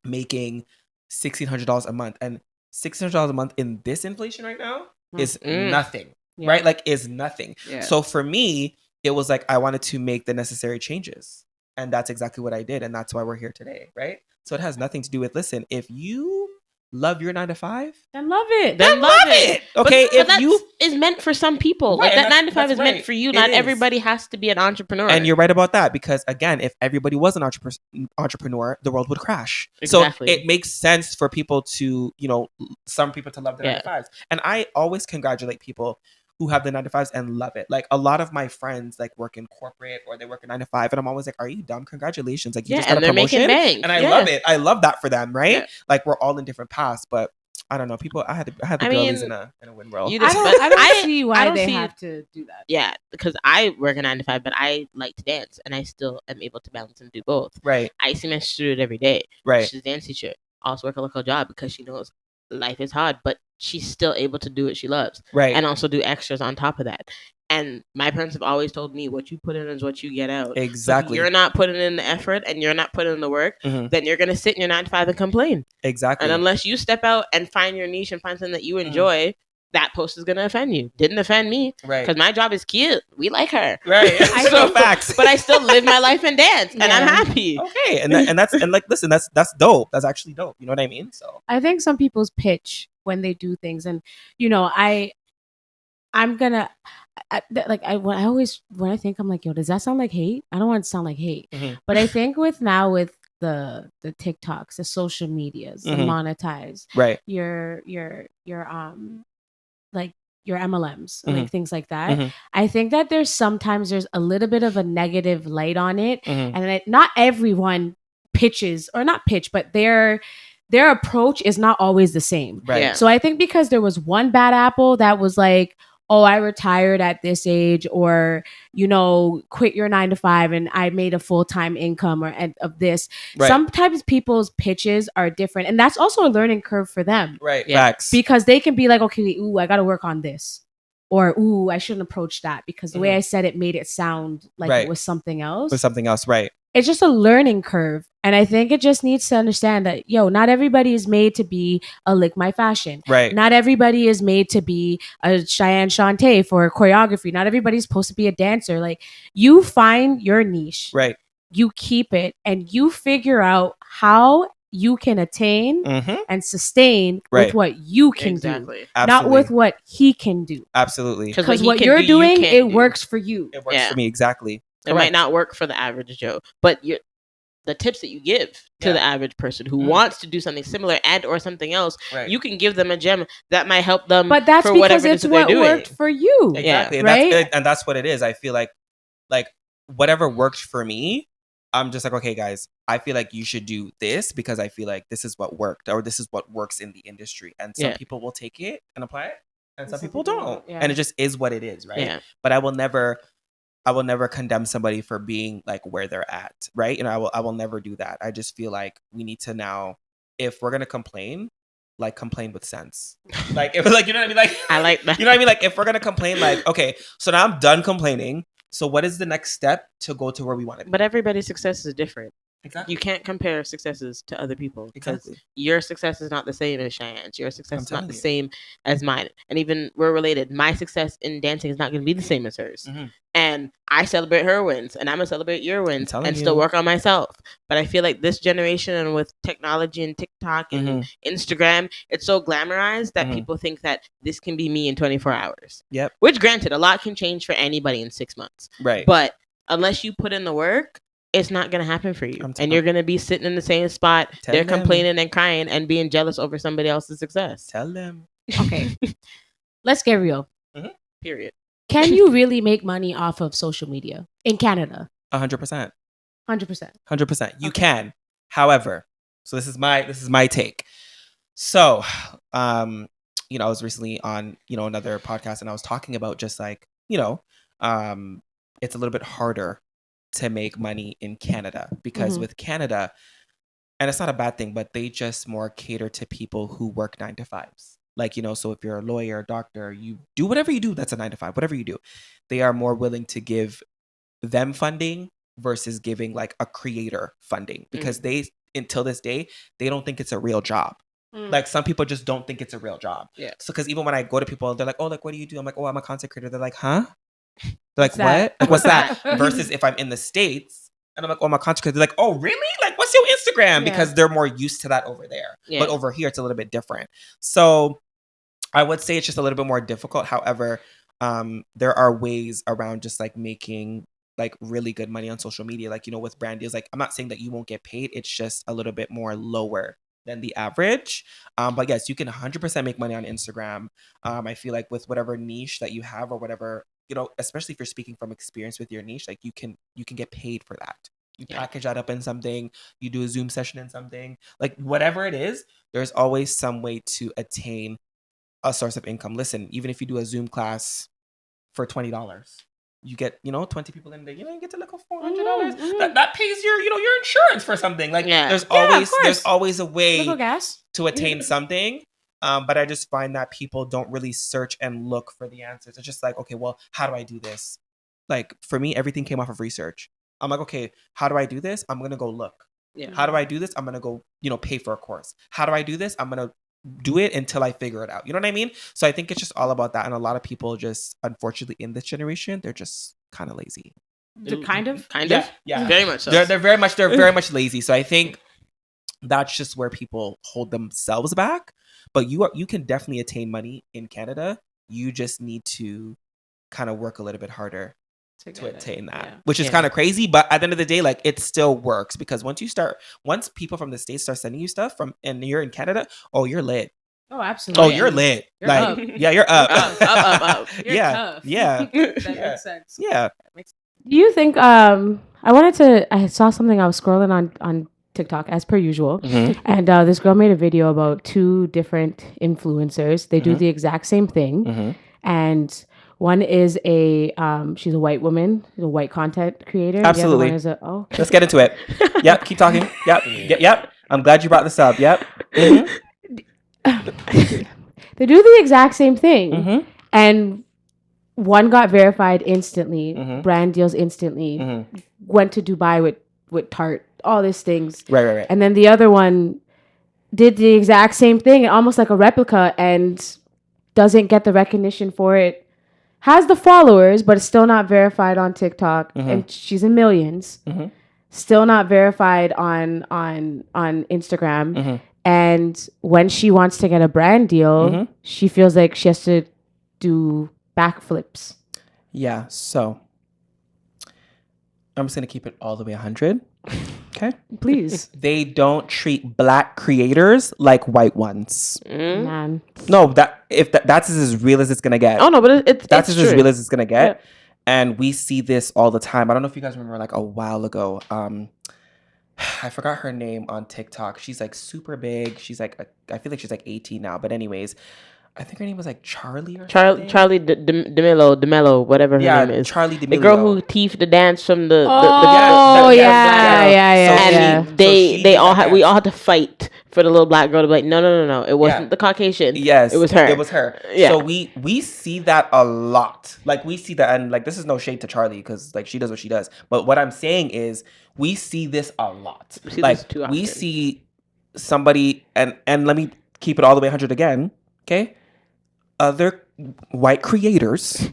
making $1,600 a month. And $1,600 a month in this inflation right now is nothing, Yeah. right? Like, is nothing. Yeah. So for me, it was like I wanted to make the necessary changes. And that's exactly what I did. And that's why we're here today, right? So it has nothing to do with, listen, if you love your 9 to 5, Then love it. Then love it. okay, but if that you is meant for some people. Right, Like that and 9 to 5 that's is meant right. for you. It Not is. everybody has to be an entrepreneur. and you're right about that because again, if everybody was an entrepreneur, the world would crash. Exactly. So it makes sense for people to, some people to love their 9 to 5s. And I always congratulate people who have the 9 to 5s and love it. Like a lot of my friends like work in corporate or they work a 9 to 5 and I'm always like, are you dumb? Congratulations. Like you just got and a they're promotion. making bank. And I love it. I love that for them, right? Yeah. Like we're all in different paths, but I don't know. People, I had the I girlies mean, in a win world. you I just- don't, I don't I- see why I don't they see- have to do that. Yeah, because I work a 9 to 5, but I like to dance, and I still am able to balance and do both. Right, I see my sister do it every day. right. She's a dance teacher. Also work a local job because she knows life is hard, but she's still able to do what she loves, Right. and also do extras on top of that. And my parents have always told me, what you put in is what you get out. So if Exactly. you're not putting in the effort and you're not putting in the work, Mhm. then you're gonna sit in your 9 to 5 and complain. Exactly. And unless you step out and find your niche and find something that you enjoy, that post is going to offend you. Didn't offend me. Right. Because my job is cute. We like her. Right. So facts. But I still live my life and dance, and I'm happy. Okay. And that's like, listen, that's dope. That's actually dope. You know what I mean? So I think some people's pitch when they do things, and I'm gonna when I think, I'm like, yo, does that sound like hate? I don't want it to sound like hate, but I think with the TikToks, the social medias, the monetize, right, your like your MLMs, like things like that. I think that there's a little bit of a negative light on it, and not everyone pitches, or not pitch, but their approach is not always the same. right. Yeah. So I think because there was one bad apple that was like, oh, I retired at this age, or, quit your 9-to-5 and I made a full-time income of this. Right. Sometimes people's pitches are different. And that's also a learning curve for them. Right. Yeah. Facts. Because they can be like, okay, ooh, I got to work on this. Or, ooh, I shouldn't approach that because the way I said it made it sound like it was something else. With something else, right. It's just a learning curve. And I think it just needs to understand that, not everybody is made to be a LickMyFashion. Right. Not everybody is made to be a Cheyenne Shantae for choreography. Not everybody's supposed to be a dancer. Like, you find your niche. Right. You keep it, and you figure out how you can attain and sustain with what you can do. Absolutely. Not with what he can do. Absolutely. Because what you're doing, it works for you. It works for me, exactly. It might not work for the average Joe, but the tips that you give to the average person who wants to do something similar or something else, you can give them a gem that might help them. But that's for because whatever it's it is what they're doing. worked for you. Exactly. Right? And that's what it is. I feel like whatever worked for me, I'm just like, okay, guys, I feel like you should do this because I feel like this is what worked, or this is what works in the industry. And some people will take it and apply it, and some people don't. Yeah. And it just is what it is, right? Yeah. But I will never condemn somebody for being like where they're at, right? And I will never do that. I just feel like we need to now, if we're gonna complain, like, complain with sense. Like, if you know what I mean? Like, I like that. You know what I mean? Like, if we're gonna complain, like, okay, so now I'm done complaining. So what is the next step to go to where we want to be? But everybody's success is different. Exactly. You can't compare successes to other people because your success is not the same as Cheyenne's. Your success is not the same as mine. And even we're related. My success in dancing is not going to be the same as hers. And I celebrate her wins, and I'm going to celebrate your wins and still work on myself. But I feel like this generation, and with technology and TikTok and Instagram, it's so glamorized that people think that this can be me in 24 hours. Yep. Which, granted, a lot can change for anybody in 6 months. Right. But unless you put in the work, it's not going to happen for you. And you're going to be sitting in the same spot. They're complaining and crying and being jealous over somebody else's success. Tell them. Okay. Let's get real. Period. Can you really make money off of social media in Canada? 100%. 100%. 100%. You can. However, so this is my take. So, I was recently on, another podcast, and I was talking about just like, it's a little bit harder to make money in Canada because with Canada, and it's not a bad thing, but they just more cater to people who work 9-to-5s. Like, so if you're a lawyer, doctor, you do whatever you do, that's a 9-to-5, whatever you do. They are more willing to give them funding versus giving like a creator funding because they, until this day, they don't think it's a real job. Like, some people just don't think it's a real job. Yeah. So, because even when I go to people, they're like, oh, like, what do you do? I'm like, oh, I'm a content creator. They're like, huh? They're like, what? Like, what's that? Versus if I'm in the States and I'm like, oh, I'm a content creator. They're like, oh, really? Like, what's your Instagram? Because they're more used to that over there. Yeah. But over here, it's a little bit different. So I would say it's just a little bit more difficult. However, there are ways around just like making like really good money on social media. Like, with brand deals, like, I'm not saying that you won't get paid. It's just a little bit more lower than the average. But yes, you can 100% make money on Instagram. I feel like with whatever niche that you have or whatever, especially if you're speaking from experience with your niche, like you can get paid for that. You package that up in something, you do a Zoom session in something, like whatever it is, there's always some way to attain a source of income. Listen, even if you do a Zoom class for $20, you get, 20 people in there, you get to like $400. That pays your insurance for something. Like there's always a way to attain something. But I just find that people don't really search and look for the answers. It's just like, okay, well, how do I do this? Like, for me, everything came off of research. I'm like, okay, how do I do this? I'm going to go look. Yeah. How do I do this? I'm going to go, pay for a course. How do I do this? I'm going to do it until I figure it out. You know what I mean? So I think it's just all about that. And a lot of people just, unfortunately, in this generation, they're just kind of lazy. Kind of. Yeah. Very much so. They're very much lazy. So I think that's just where people hold themselves back. But you can definitely attain money in Canada. You just need to kind of work a little bit harder to attain that, which is kind of crazy. But at the end of the day, like, it still works, because once people from the States start sending you stuff and you're in Canada, oh, you're lit. Oh, absolutely. Oh, you're lit. You're like, up. yeah, you're up. Up. You're yeah, tough. yeah, That makes sense. yeah. Do you think I saw something, I was scrolling on TikTok as per usual, and this girl made a video about 2 different influencers. They do the exact same thing, and one is she's a white woman, she's a white content creator. Absolutely. The other one is Let's get into it. Yep, keep talking. Yep. I'm glad you brought this up. Yep. They do the exact same thing, and one got verified instantly, brand deals instantly, went to Dubai with Tarte, all these things. Right. And then the other one did the exact same thing, almost like a replica, and doesn't get the recognition for it. Has the followers, but it's still not verified on TikTok, and she's in millions. Still not verified on Instagram. And when she wants to get a brand deal, she feels like she has to do backflips. Yeah, so I'm just going to keep it all the way 100. Okay? Please. They don't treat Black creators like white ones. Man. No, that's as real as it's going to get. Oh, no, but that's it's as true. real as it's going to get. Yeah. And we see this all the time. I don't know if you guys remember, like, a while ago. I forgot her name on TikTok. She's like super big. She's like, I feel like she's like 18 now. But anyways, I think her name was like Charlie or something. Charlie DeMello, whatever her name is. Charlie DeMello. The girl who teethed the dance from the yeah. And we all had to fight for the little black girl to be like, no. It wasn't the Caucasian. Yes. It was her. It was her. Yeah. So we see that a lot. Like, we see that, and like, this is no shade to Charlie, because like, she does what she does. But what I'm saying is, we see this a lot. We see somebody, and let me keep it all the way 100 again. Okay. Other white creators,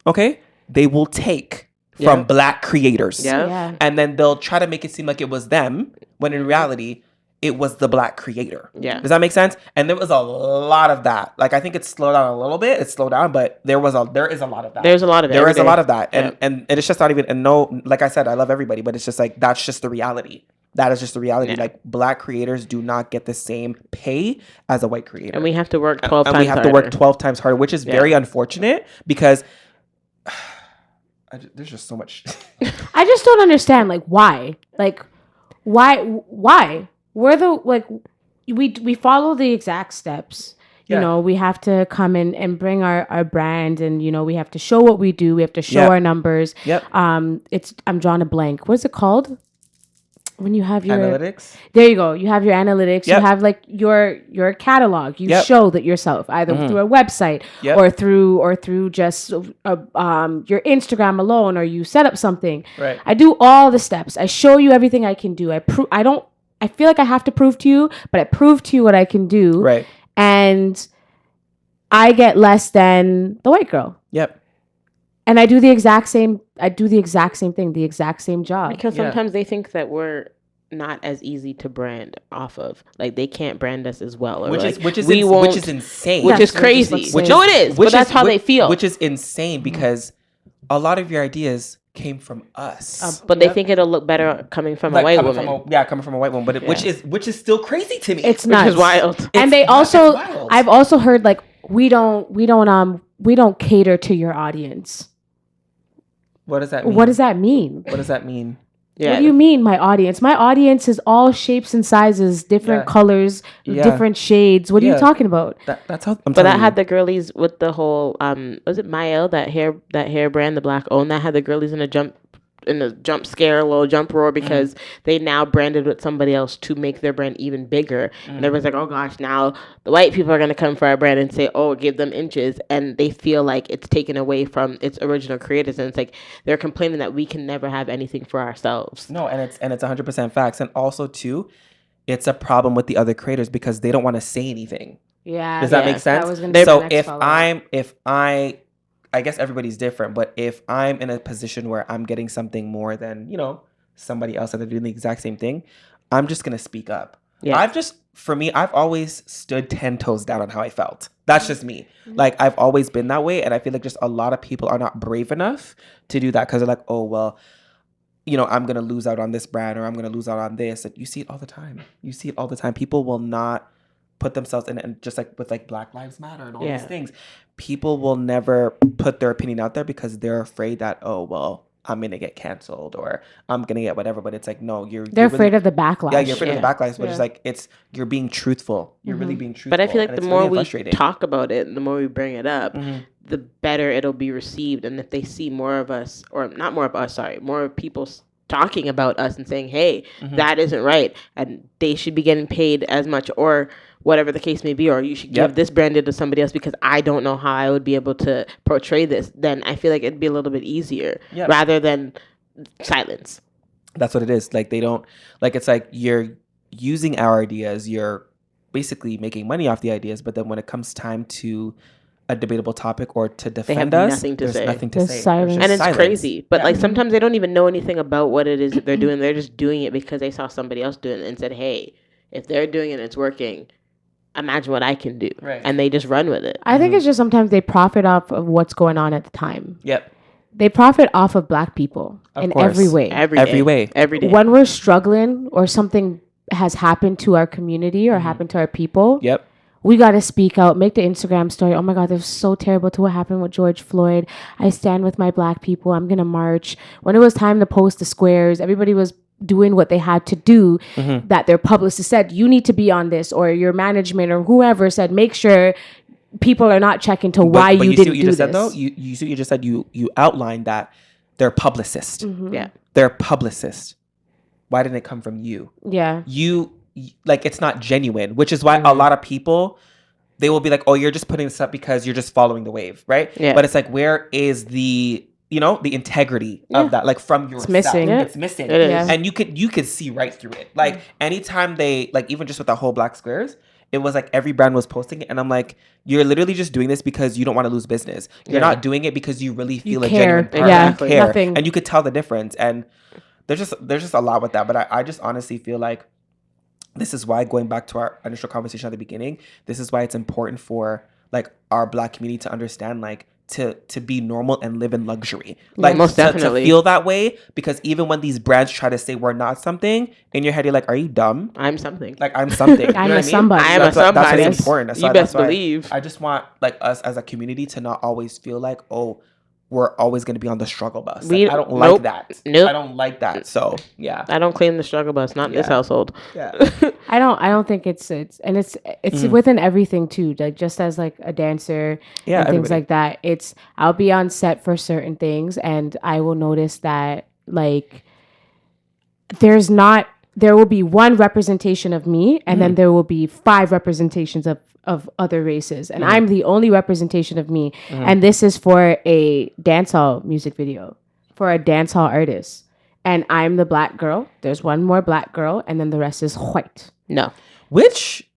okay, they will take from Black creators. Yeah. And then they'll try to make it seem like it was them, when in reality, it was the Black creator. Yeah. Does that make sense? And there was a lot of that. Like, I think it's slowed down a little bit. It's slowed down, but there is a lot of that. There's a lot of it. There is a lot of that. Yeah. And it's just not even, and no, like I said, I love everybody, but it's just like, that's just the reality. That is just the reality. Yeah. Like, Black creators do not get the same pay as a white creator. And we have to work 12 times harder. And we have to work 12 times harder, which is very unfortunate, because there's just so much. I just don't understand, like, why? Like, why? We're we follow the exact steps. You know, we have to come in and bring our brand, and, you know, we have to show what we do. We have to show our numbers. Yep. I'm drawing a blank. What's it called? When you have your analytics. There you go. You have your analytics. Yep. You have like your catalog. You show that yourself either through a website or through just your Instagram alone, or you set up something. Right. I do all the steps. I show you everything I can do. I feel like I have to prove to you, but I prove to you what I can do. Right. And I get less than the white girl. Yep. And I do the exact same thing, the exact same job. Because sometimes they think that we're not as easy to brand off of. Like, they can't brand us as well. Or which is insane. Which is crazy. No, it is. But that's how they feel. Which is insane, because a lot of your ideas came from us. But they think it'll look better coming from a white woman. Coming from a white woman. But which is still crazy to me. It's nuts. Which is wild. And they also, I've also heard, like, we don't cater to your audience. What does that mean? What does that mean? What does that mean? Yeah. What do you mean, my audience? My audience is all shapes and sizes, different colors, different shades. What are you talking about? That's how. But that had the girlies with the whole was it Mael, that hair brand, the Black owned, that had the girlies in a jump scare, a little jump roar, because they now branded with somebody else to make their brand even bigger. And everyone's like, oh gosh, now the white people are going to come for our brand and say, oh, give them inches. And they feel like it's taken away from its original creators. And it's like, they're complaining that we can never have anything for ourselves. No, and it's 100% facts. And also too, it's a problem with the other creators, because they don't want to say anything. Yeah. Does that Yeah. make sense? That was gonna be So my next follow-up. I guess everybody's different, but if I'm in a position where I'm getting something more than, somebody else and they're doing the exact same thing, I'm just going to speak up. Yeah. I've always stood 10 toes down on how I felt. That's just me. Like, I've always been that way. And I feel like just a lot of people are not brave enough to do that because they're like, oh, well, I'm going to lose out on this brand or I'm going to lose out on this. And you see it all the time. People will not put themselves in it. And just like with like Black Lives Matter and all these things, people will never put their opinion out there because they're afraid that, oh, well, I'm going to get canceled or I'm going to get whatever. But it's like, no, they're afraid of the backlash. Yeah, you're afraid of the backlash. But it's like, you're being truthful. You're really being truthful. But I feel like the more we frustrating. talk about it, the more we bring it up, the better it'll be received. And if they see more of us, or not more of us, sorry, more people talking about us and saying, hey, that isn't right, and they should be getting paid as much or whatever the case may be, or you should give this branded to somebody else because I don't know how I would be able to portray this, then I feel like it'd be a little bit easier rather than silence. That's what it is. Like, they don't, like, it's like you're using our ideas, you're basically making money off the ideas, but then when it comes time to a debatable topic or to defend us, there's nothing to say. Silence. And it's crazy. But like sometimes they don't even know anything about what it is that they're doing. They're just doing it because they saw somebody else doing it and said, hey, if they're doing it and it's working, imagine what I can do. Right. And they just run with it. I think it's just sometimes they profit off of what's going on at the time. Yep. They profit off of Black people in every way. Every way. Every day. When we're struggling or something has happened to our community or happened to our people, Yep. we got to speak out, make the Instagram story. Oh my God, this was so terrible to what happened with George Floyd. I stand with my Black people. I'm going to march. When it was time to post the squares, everybody was doing what they had to do that their publicist said, you need to be on this, or your management or whoever said, make sure people are not checking to why you didn't do this. Said, though? You see what you just said? You outlined that they're publicist. Yeah. They're publicist. Why didn't it come from you? Yeah. Like, it's not genuine, which is why a lot of people, they will be like, oh, you're just putting this up because you're just following the wave, right? Yeah. But it's like, where is the integrity of that? Like, from yourself. It's missing. It's missing. It is. Yeah. And you could see right through it. Like, anytime they, like, even just with the whole Black Squares, it was like every brand was posting it. And I'm like, you're literally just doing this because you don't want to lose business. You're not doing it because you really feel a care. genuine part. Yeah. You care. Nothing. And you could tell the difference. And there's just a lot with that. But I just honestly feel like this is why, going back to our initial conversation at the beginning, this is why it's important for like our Black community to understand, like, to be normal and live in luxury. Like, most definitely. to feel that way, because even when these brands try to say we're not something, in your head you're like, are you dumb? I'm something. Like, I'm something. I'm You know a what I mean? somebody. I am a That's why somebody. it's important. You best believe. I just want, like, us as a community to not always feel like, oh, we're always going to be on the struggle bus. Like, I don't like that. Nope. I don't like that. So, yeah. I don't claim the struggle bus, not in this household. Yeah. I don't think it's within everything too. Like, just as like a dancer and things like that. I'll be on set for certain things and I will notice that, like, there will be one representation of me and then there will be 5 representations of other races. And I'm the only representation of me. And this is for a dancehall music video, for a dancehall artist. And I'm the Black girl. There's one more Black girl and then the rest is white. No. Which,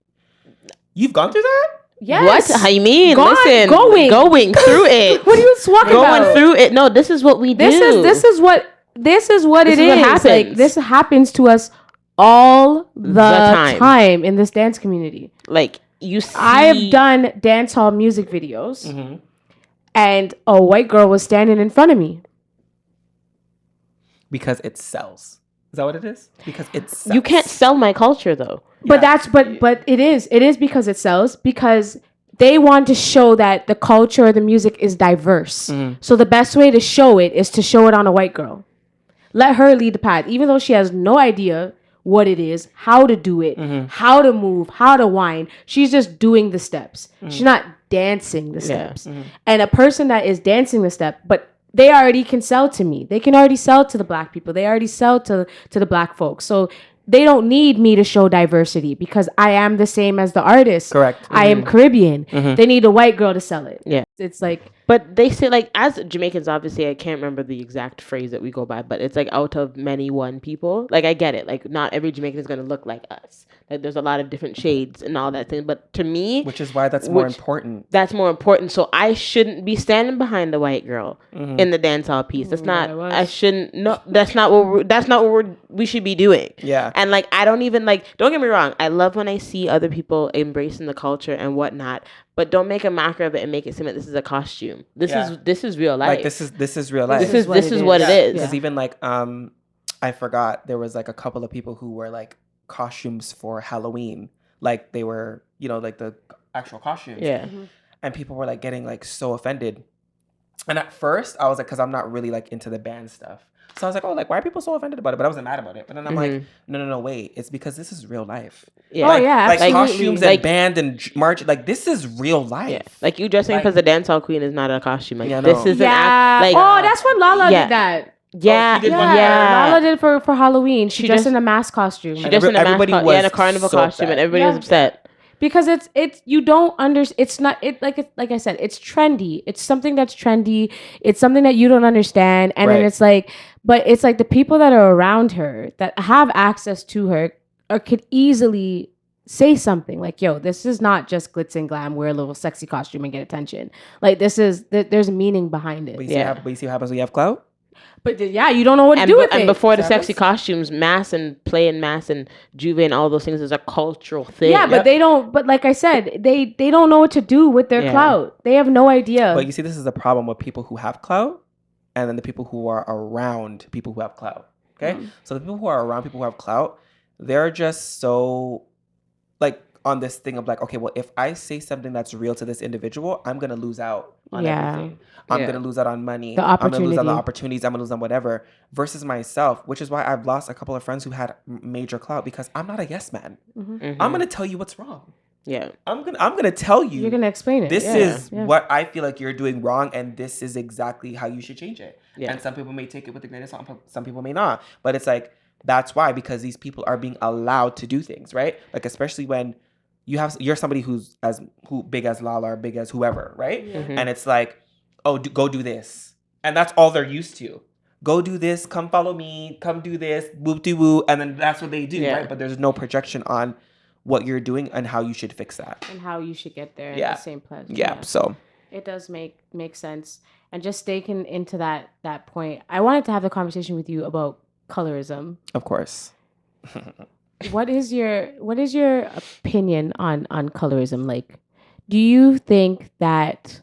you've gone through that? Yes. What? How you mean? Going Through it. What are you talking about? Going through it. No, this is what we do. This is what it is. What happens. Like, this happens to us all the time in this dance community. Like, you see, I have done dance hall music videos and a white girl was standing in front of me. Because it sells. Is that what it is? Because it sells. You can't sell my culture though. But it is because it sells, because they want to show that the culture or the music is diverse. So the best way to show it is to show it on a white girl. Let her lead the path, even though she has no idea what it is, how to do it, how to move, how to whine. She's just doing the steps. She's not dancing the steps. And a person that is dancing the step, but they already can sell to me. They can already sell to the Black people. They already sell to the Black folks. So they don't need me to show diversity because I am the same as the artist. Correct. I am Caribbean. They need a white girl to sell it. Yeah. It's like, But they say, like, as Jamaicans, obviously, I can't remember the exact phrase that we go by, but it's like out of many one people. Like, I get it. Like, not every Jamaican is going to look like us. Like, there's a lot of different shades and all that thing. But to me, which is why that's more important. That's more important. So I shouldn't be standing behind the white girl in the dancehall piece. That's not. I shouldn't. No, that's not what. That's not what we should be doing. Yeah. And like, I don't even like. Don't get me wrong. I love when I see other people embracing the culture and whatnot. But don't make a mockery of it and make it seem like this is a costume. This is real life. Like this is real life. This is what it is. Because even like I forgot there was like a couple of people who were like costumes for Halloween. Like they were, you know, like the actual costumes. Yeah. And people were like getting like so offended. And at first I was like, because I'm not really like into the band stuff. So I was like, oh, like, why are people so offended about it? But I wasn't mad about it. But then I'm like, no, wait. It's because this is real life. Yeah. Oh, yeah, like absolutely. costumes and band and march. Like, this is real life. Yeah. Like, you dressing up as a dancehall queen is not a costume. Like, Yeah, this no. is like, oh, that's when Lala did that. Yeah. she did one year. Lala did for Halloween. She dressed in a mask costume. She dressed in a mask costume. In a carnival costume. And everybody was upset. Because it's you don't understand. It's not like I said. It's trendy. It's something that's trendy. It's something that you don't understand. And then it's like, but it's like the people that are around her that have access to her or could easily say something like, "Yo, this is not just glitz and glam. Wear a little sexy costume and get attention. Like this is there's meaning behind it." But you see what happens when you have clout? But you don't know what to do with it. And before the sexy costumes, mass and juve and all those things is a cultural thing. Yeah, but they don't. But like I said, they don't know what to do with their clout. They have no idea. But you see, this is the problem with people who have clout, and then the people who are around people who have clout. Okay, so the people who are around people who have clout, they're just so like on this thing of like, okay, well, if I say something that's real to this individual, I'm gonna lose out on everything. I'm gonna lose out on money. I'm gonna lose out on the opportunities. I'm gonna lose on whatever. Versus myself, which is why I've lost a couple of friends who had major clout because I'm not a yes man. I'm gonna tell you what's wrong. Yeah, I'm gonna tell you. You're gonna explain it. This is what I feel like you're doing wrong, and this is exactly how you should change it. Yeah. And some people may take it with a grain of salt, some people may not. But it's like that's why, because these people are being allowed to do things, right? Like especially when you're somebody who's big as Lala or big as whoever, right? And it's like, oh, go do this, and that's all they're used to. Go do this, come follow me, come do this, whoop de woo, and then that's what they do, right? But there's no projection on what you're doing and how you should fix that, and how you should get there at the same place. Yeah, so it does make sense. And just staking into that point, I wanted to have a conversation with you about colorism. Of course. What is your opinion on colorism? Like, do you think that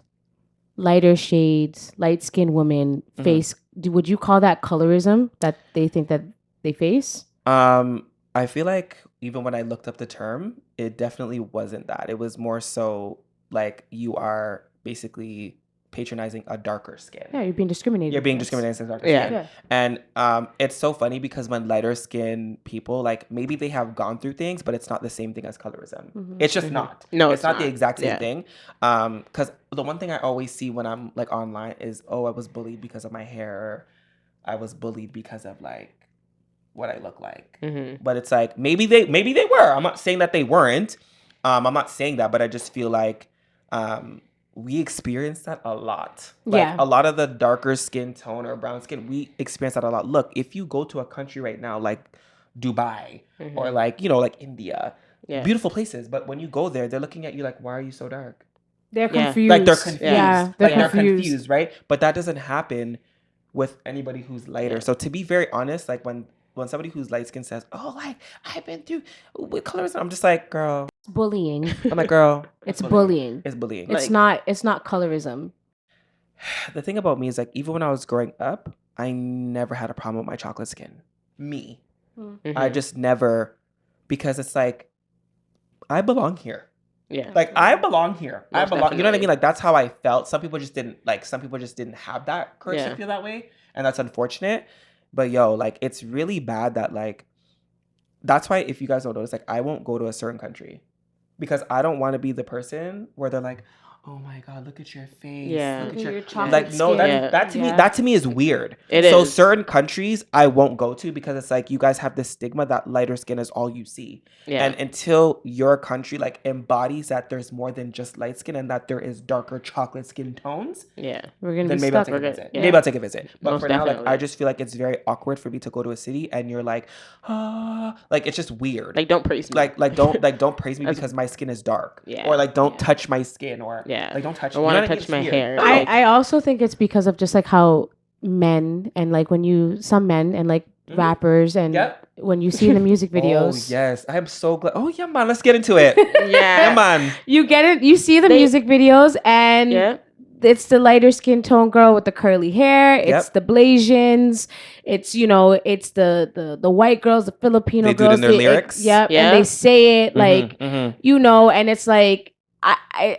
lighter shades, light-skinned women face? Would you call that colorism that they think that they face? I feel like even when I looked up the term, it definitely wasn't that. It was more so like you are basically patronizing a darker skin. Yeah, you're being discriminated. You're being discriminated against darker skin. And it's so funny because when lighter skin people, like maybe they have gone through things, but it's not the same thing as colorism. It's just not. No, it's not the exact same thing. Because the one thing I always see when I'm like online is, oh, I was bullied because of my hair. I was bullied because of like what I look like. But it's like maybe they were. I'm not saying that they weren't. I'm not saying that, but I just feel like we experience that a lot. Like a lot of the darker skin tone or brown skin, we experience that a lot. Look, if you go to a country right now like Dubai or like, you know, like India, beautiful places, but when you go there, they're looking at you like, why are you so dark? They're confused. Like they're confused. Yeah, they're confused, right? But that doesn't happen with anybody who's lighter. So to be very honest, like when somebody who's light skinned says, oh, like I've been through with colorism, I'm just like, girl. It's bullying. I'm like, girl. It's bullying. It's bullying. It's not colorism. The thing about me is like, even when I was growing up, I never had a problem with my chocolate skin. Me. I just never, because it's like, I belong here. Yeah. Like I belong here. I belong. Definitely. You know what I mean? Like that's how I felt. Some people just didn't have that courage to feel that way. And that's unfortunate. But yo, like it's really bad that like, that's why if you guys don't notice, like I won't go to a certain country because I don't want to be the person where they're like, oh my God, look at your face. Yeah. Look at Your your chocolate like no, skin. that to me is weird. It so is. certain countries I won't go to because it's like you guys have this stigma that lighter skin is all you see. Yeah. And until your country like embodies that there's more than just light skin and that there is darker chocolate skin tones, Yeah. We're gonna then be maybe I'll stuck. take a visit. Yeah. Maybe I'll take a visit. But Most for now, like definitely. I just feel like it's very awkward for me to go to a city and you're like, like it's just weird. Like, don't praise me. Like don't praise me because my skin is dark. Yeah. Or like don't touch my skin or Yeah. like don't touch I me. want You to know what I touch mean? my It's weird. hair. I also think it's because of just like how men and like when you some men and like rappers and Yep. when you see in the music videos. Oh yes, I am so glad. Oh yeah, man, let's get into it. Yeah. Yeah, man. You get it. You see the music videos, and Yeah. it's the lighter skin tone girl with the curly hair. It's Yep. the Blasians. It's it's the white girls, the Filipino They do it girls. in their lyrics. Yep, Yeah. and they say it like and it's like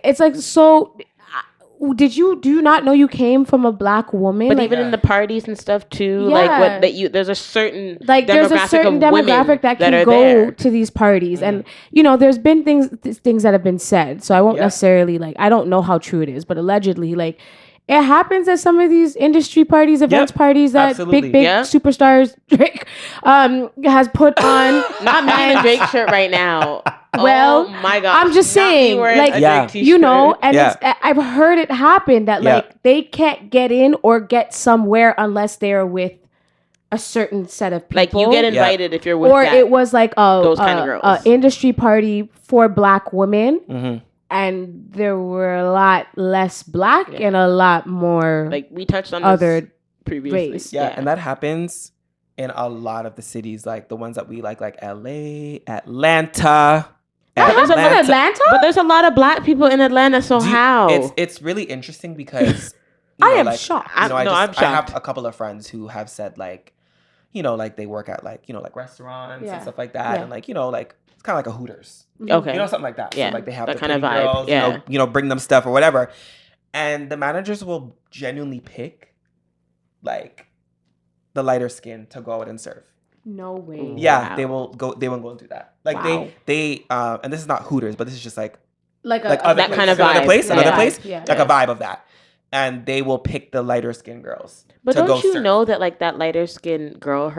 it's like so. Do you not know you came from a black woman? But like, even in the parties and stuff too, Yeah. like what that you there's a certain there's a certain demographic that can go there. to these parties, and there's been things that have been said. So I won't necessarily I don't know how true it is, but allegedly it happens at some of these industry parties, events parties that Absolutely. big Yep. superstars Drake has put on. Not me in a Drake shirt right now. Well, oh my God, I'm just Not me saying, wearing like, a Yeah. Drake t-shirt. and I've heard it happen that Yeah. they can't get in or get somewhere unless they're with a certain set of people. like you get invited if you're with or that. it was like those kind of girls. a industry party for black women, Mm-hmm. and there were a lot less black and a lot more like we touched on other this previously. race. Yeah, and that happens in a lot of the cities, like the ones that we like LA, Atlanta. There's in Atlanta. But there's a lot of black people in Atlanta, so how? It's really interesting because I am shocked. I'm I shocked. have a couple of friends who have said like they work at like restaurants Yeah. and stuff like that, Yeah. and like it's kind of like a Hooters, Okay. something like that. Yeah, So like they have that the kind of pretty vibe. girls, Yeah. bring them stuff or whatever, and the managers will genuinely pick like the lighter skin to go out and serve. No way. Yeah, Wow. they won't go and do that. Like Wow. they and this is not Hooters, but this is just like Like other that kind of another vibe. place, Yeah. another place, Yeah. like a vibe of that. And they will pick the lighter skin girls. But to go don't you serve. know that like that lighter skinned girl,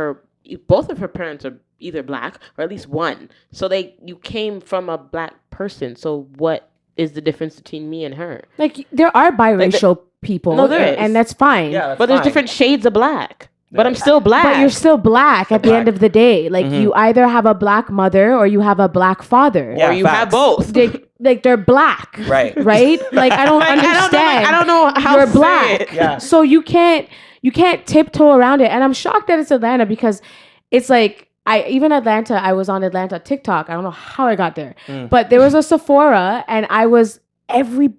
both of her parents are either black or at least one. So you came from a black person. So what is the difference between me and her? Like there are biracial people. No, there is. and that's fine. Yeah, that's But there's fine. different shades of black. But I'm still black. But you're still black at the black. end of the day. Like you either have a black mother or you have a black father. Yeah, or you have facts. both. They're black. Right. Right? Like I don't understand. I don't know how You're to say black. it. Yeah. So you can't tiptoe around it. And I'm shocked that it's Atlanta because it's like Atlanta, I was on Atlanta TikTok. I don't know how I got there. But there was a Sephora and I was every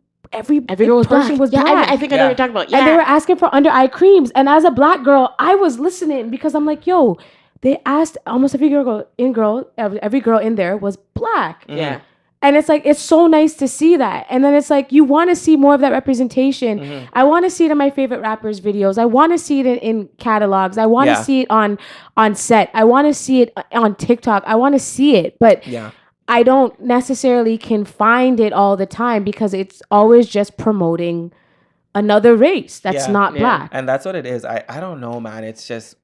girl was person black. was Yeah, black. I think I know what you're talking about. Yeah. And they were asking for under eye creams. And as a black girl, I was listening because I'm like, yo, they asked almost every girl in there was black. Yeah. And it's like, it's so nice to see that. And then it's like, you want to see more of that representation. I want to see it in my favorite rappers' videos. I want to see it in catalogs. I want to see it on set. I want to see it on TikTok. I want to see it. But I don't necessarily can find it all the time because it's always just promoting another race that's not black. And that's what it is. I don't know, man. It's just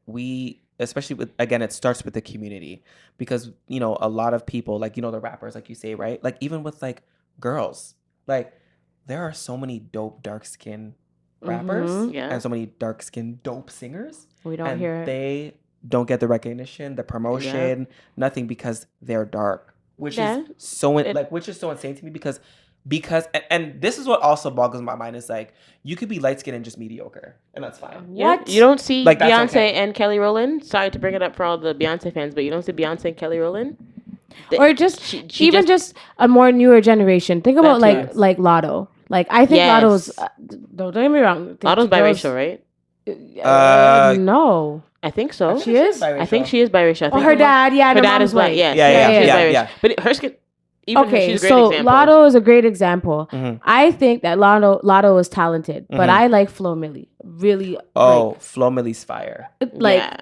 especially with, again, it starts with the community because, a lot of people, like, the rappers, like you say, right? Like, even with, like, girls, like, there are so many dope dark-skinned rappers and so many dark-skinned dope singers. We don't hear it. They don't get the recognition, the promotion, nothing because they're dark, which is so insane to me because and this is what also boggles my mind is like you could be light skinned and just mediocre and that's fine. What? You don't see Like, that's Beyonce okay. and Kelly Rowland? Sorry to bring it up for all the Beyonce fans, but you don't see Beyonce and Kelly Rowland? Or just She just a more newer generation. Think about That too. like Lotto. Like I think Yes. Lotto's. Don't get me wrong. Lotto's biracial, right? No, I think so. she is. I think she is biracial. I think Her dad, her her dad mom's is black. white. Yes. Yeah, she's yeah, biracial. yeah. But her skin. Even Okay, she's a great so example. Lotto is a great example. Mhm. I think that Lotto is talented, but I like Flo Milli. Really, Flo Milli's fire. like Yeah.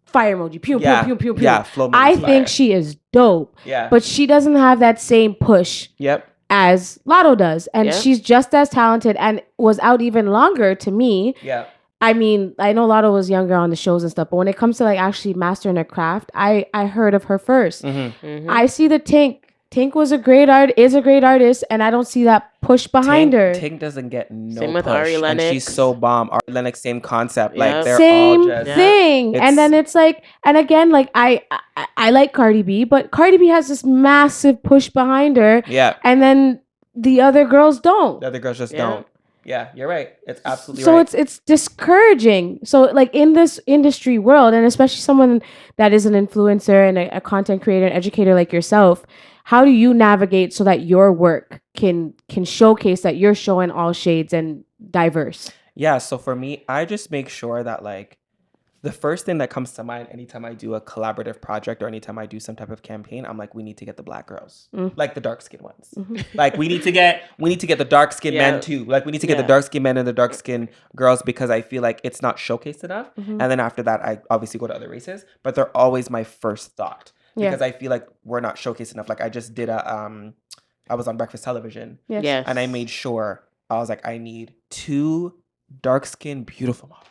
fire emoji. Pew, Yeah. pew, pew, pew, pew. Yeah, Flo Milli's I fire. think she is dope, Yeah. but she doesn't have that same push Yep. as Lotto does. And Yeah. she's just as talented and was out even longer to me. Yeah. I mean, I know Lotto was younger on the shows and stuff, but when it comes to like actually mastering her craft, I heard of her 1st. I see the Tink. Tink was a great is a great artist, and I don't see that push behind her. Tink doesn't get no Same with push, Ari and Lennox. she's so bomb. Ari Lennox, same concept. Yep. Like they're Same all just thing. And then it's like, and again, like I like Cardi B, but Cardi B has this massive push behind her. Yeah. And then the other girls don't. The other girls just don't. Yeah, you're right. It's absolutely so right. it's discouraging. So like in this industry world, and especially someone that is an influencer and a content creator and educator like yourself, how do you navigate so that your work can showcase that you're showing all shades and diverse? Yeah, so for me, I just make sure that like the first thing that comes to mind anytime I do a collaborative project or anytime I do some type of campaign, I'm like, we need to get the Black girls, like the dark skinned ones. Like we need to get the dark skinned men too. Like we need to get the dark skinned men and the dark skinned girls because I feel like it's not showcased enough. And then after that, I obviously go to other races, but they're always my first thought because I feel like we're not showcased enough. Like I just did I was on Breakfast Television, and I made sure I was like, I need 2 dark skinned beautiful models.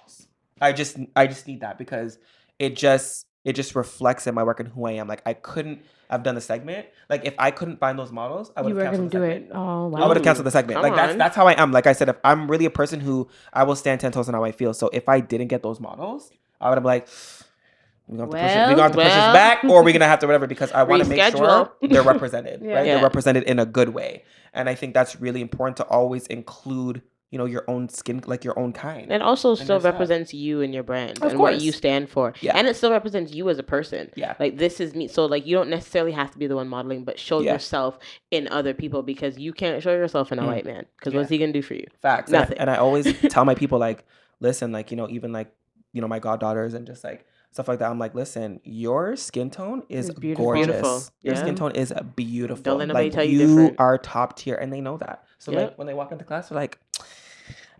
I just need that because it just reflects in my work and who I am. Like I couldn't have done the segment. Like if I couldn't find those models, I would have canceled the segment. Oh wow. I would have canceled the segment. Like that's how I am. Like I said, if I'm really a person who I will stand 10 toes on how I feel. So if I didn't get those models, I would have been like, we're going to have to push this back, or we're gonna have to whatever, because I want to make sure they're represented. Right? They're represented in a good way. And I think that's really important to always include, you know, your own skin, like your own kind. And also still represents you and your brand and what you stand for. Yeah. And it still represents you as a person. Yeah. Like this is me. So like you don't necessarily have to be the one modeling, but show yourself in other people because you can't show yourself in a white man. Because what's he going to do for you? Facts. Nothing. And I always tell my people like, listen, like, you know, even like, you know, my goddaughters and just like stuff like that. I'm like, listen, your skin tone is gorgeous. Beautiful. Your skin tone is beautiful. Don't let nobody like, tell you different. are top tier, and they know that. So like when they walk into class, they're like,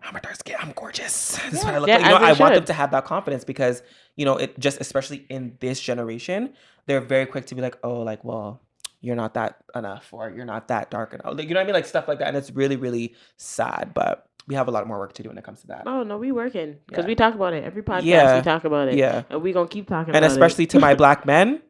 I'm a dark skin. I'm gorgeous. This is what I look like. You know, I want them to have that confidence because, you know, it just, especially in this generation, they're very quick to be like, oh, like, well, you're not that enough, or you're not that dark enough. Like, you know what I mean? Like stuff like that. And it's really, really sad, but we have a lot more work to do when it comes to that. Oh, no, we working. Because we talk about it. Every podcast we talk about it. Yeah. And we going to keep talking about it. And especially to my Black men.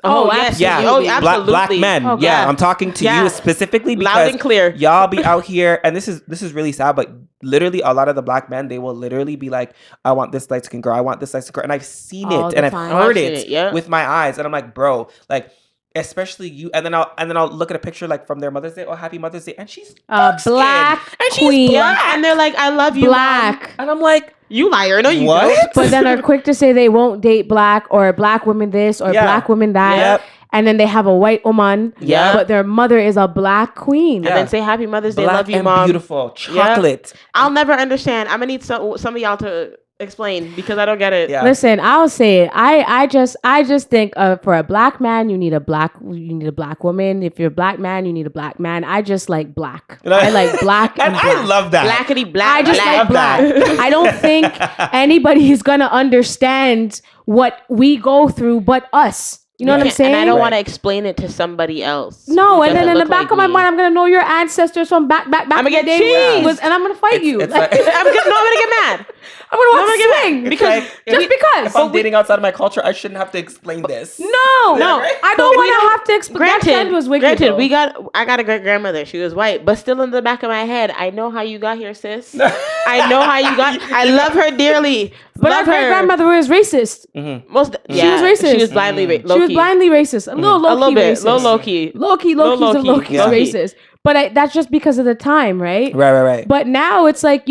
Oh, yes. Yeah. Oh, absolutely. Black men. Oh, yeah. I'm talking to you specifically because loud and clear. Y'all be out here, and this is really sad, but literally a lot of the Black men, they will literally be like, I want this light skin girl. I want this light skin girl. And I've seen it and I've heard it with my eyes. And I'm like, bro, like, especially you, and then I'll look at a picture like from their Mother's Day. Oh, happy Mother's Day, and she's black and queen. she's black, and they're like, I love you, black, Mom. and I'm like, you liar, no, you what? don't. But then are quick to say they won't date black or black women this or black women that, and then they have a white woman, but their mother is a black queen, and then say happy Mother's Day, black love you, and Mom, beautiful chocolate. I'll never understand. I'm gonna need some of y'all to explain because I don't get it. Listen, I'll say it. I just think for a black man you need a black woman. If you're a black man, you need a black man. I just like black. I like black and black. I love that. Blackity black. I just like black. I don't think anybody is gonna understand what we go through but us. You know what I'm saying? And I don't want to explain it to somebody else. No, and then in the back of my mind, I'm gonna know your ancestors from back. I'm gonna get cheese, and I'm gonna fight you. I'm gonna get mad. I'm gonna want to swing because because. If I'm dating outside of my culture, I shouldn't have to explain this. No, I don't want to have to explain. Granted, I got a great grandmother. She was white, but still in the back of my head, I know how you got here, sis. I know how you got. I love her dearly, but our great grandmother was racist. Mm-hmm. She was racist. She was blindly racist. She was blindly racist. A little low key racist. Low key. Low key racist. But that's just because of the time, right? Right. But now it's like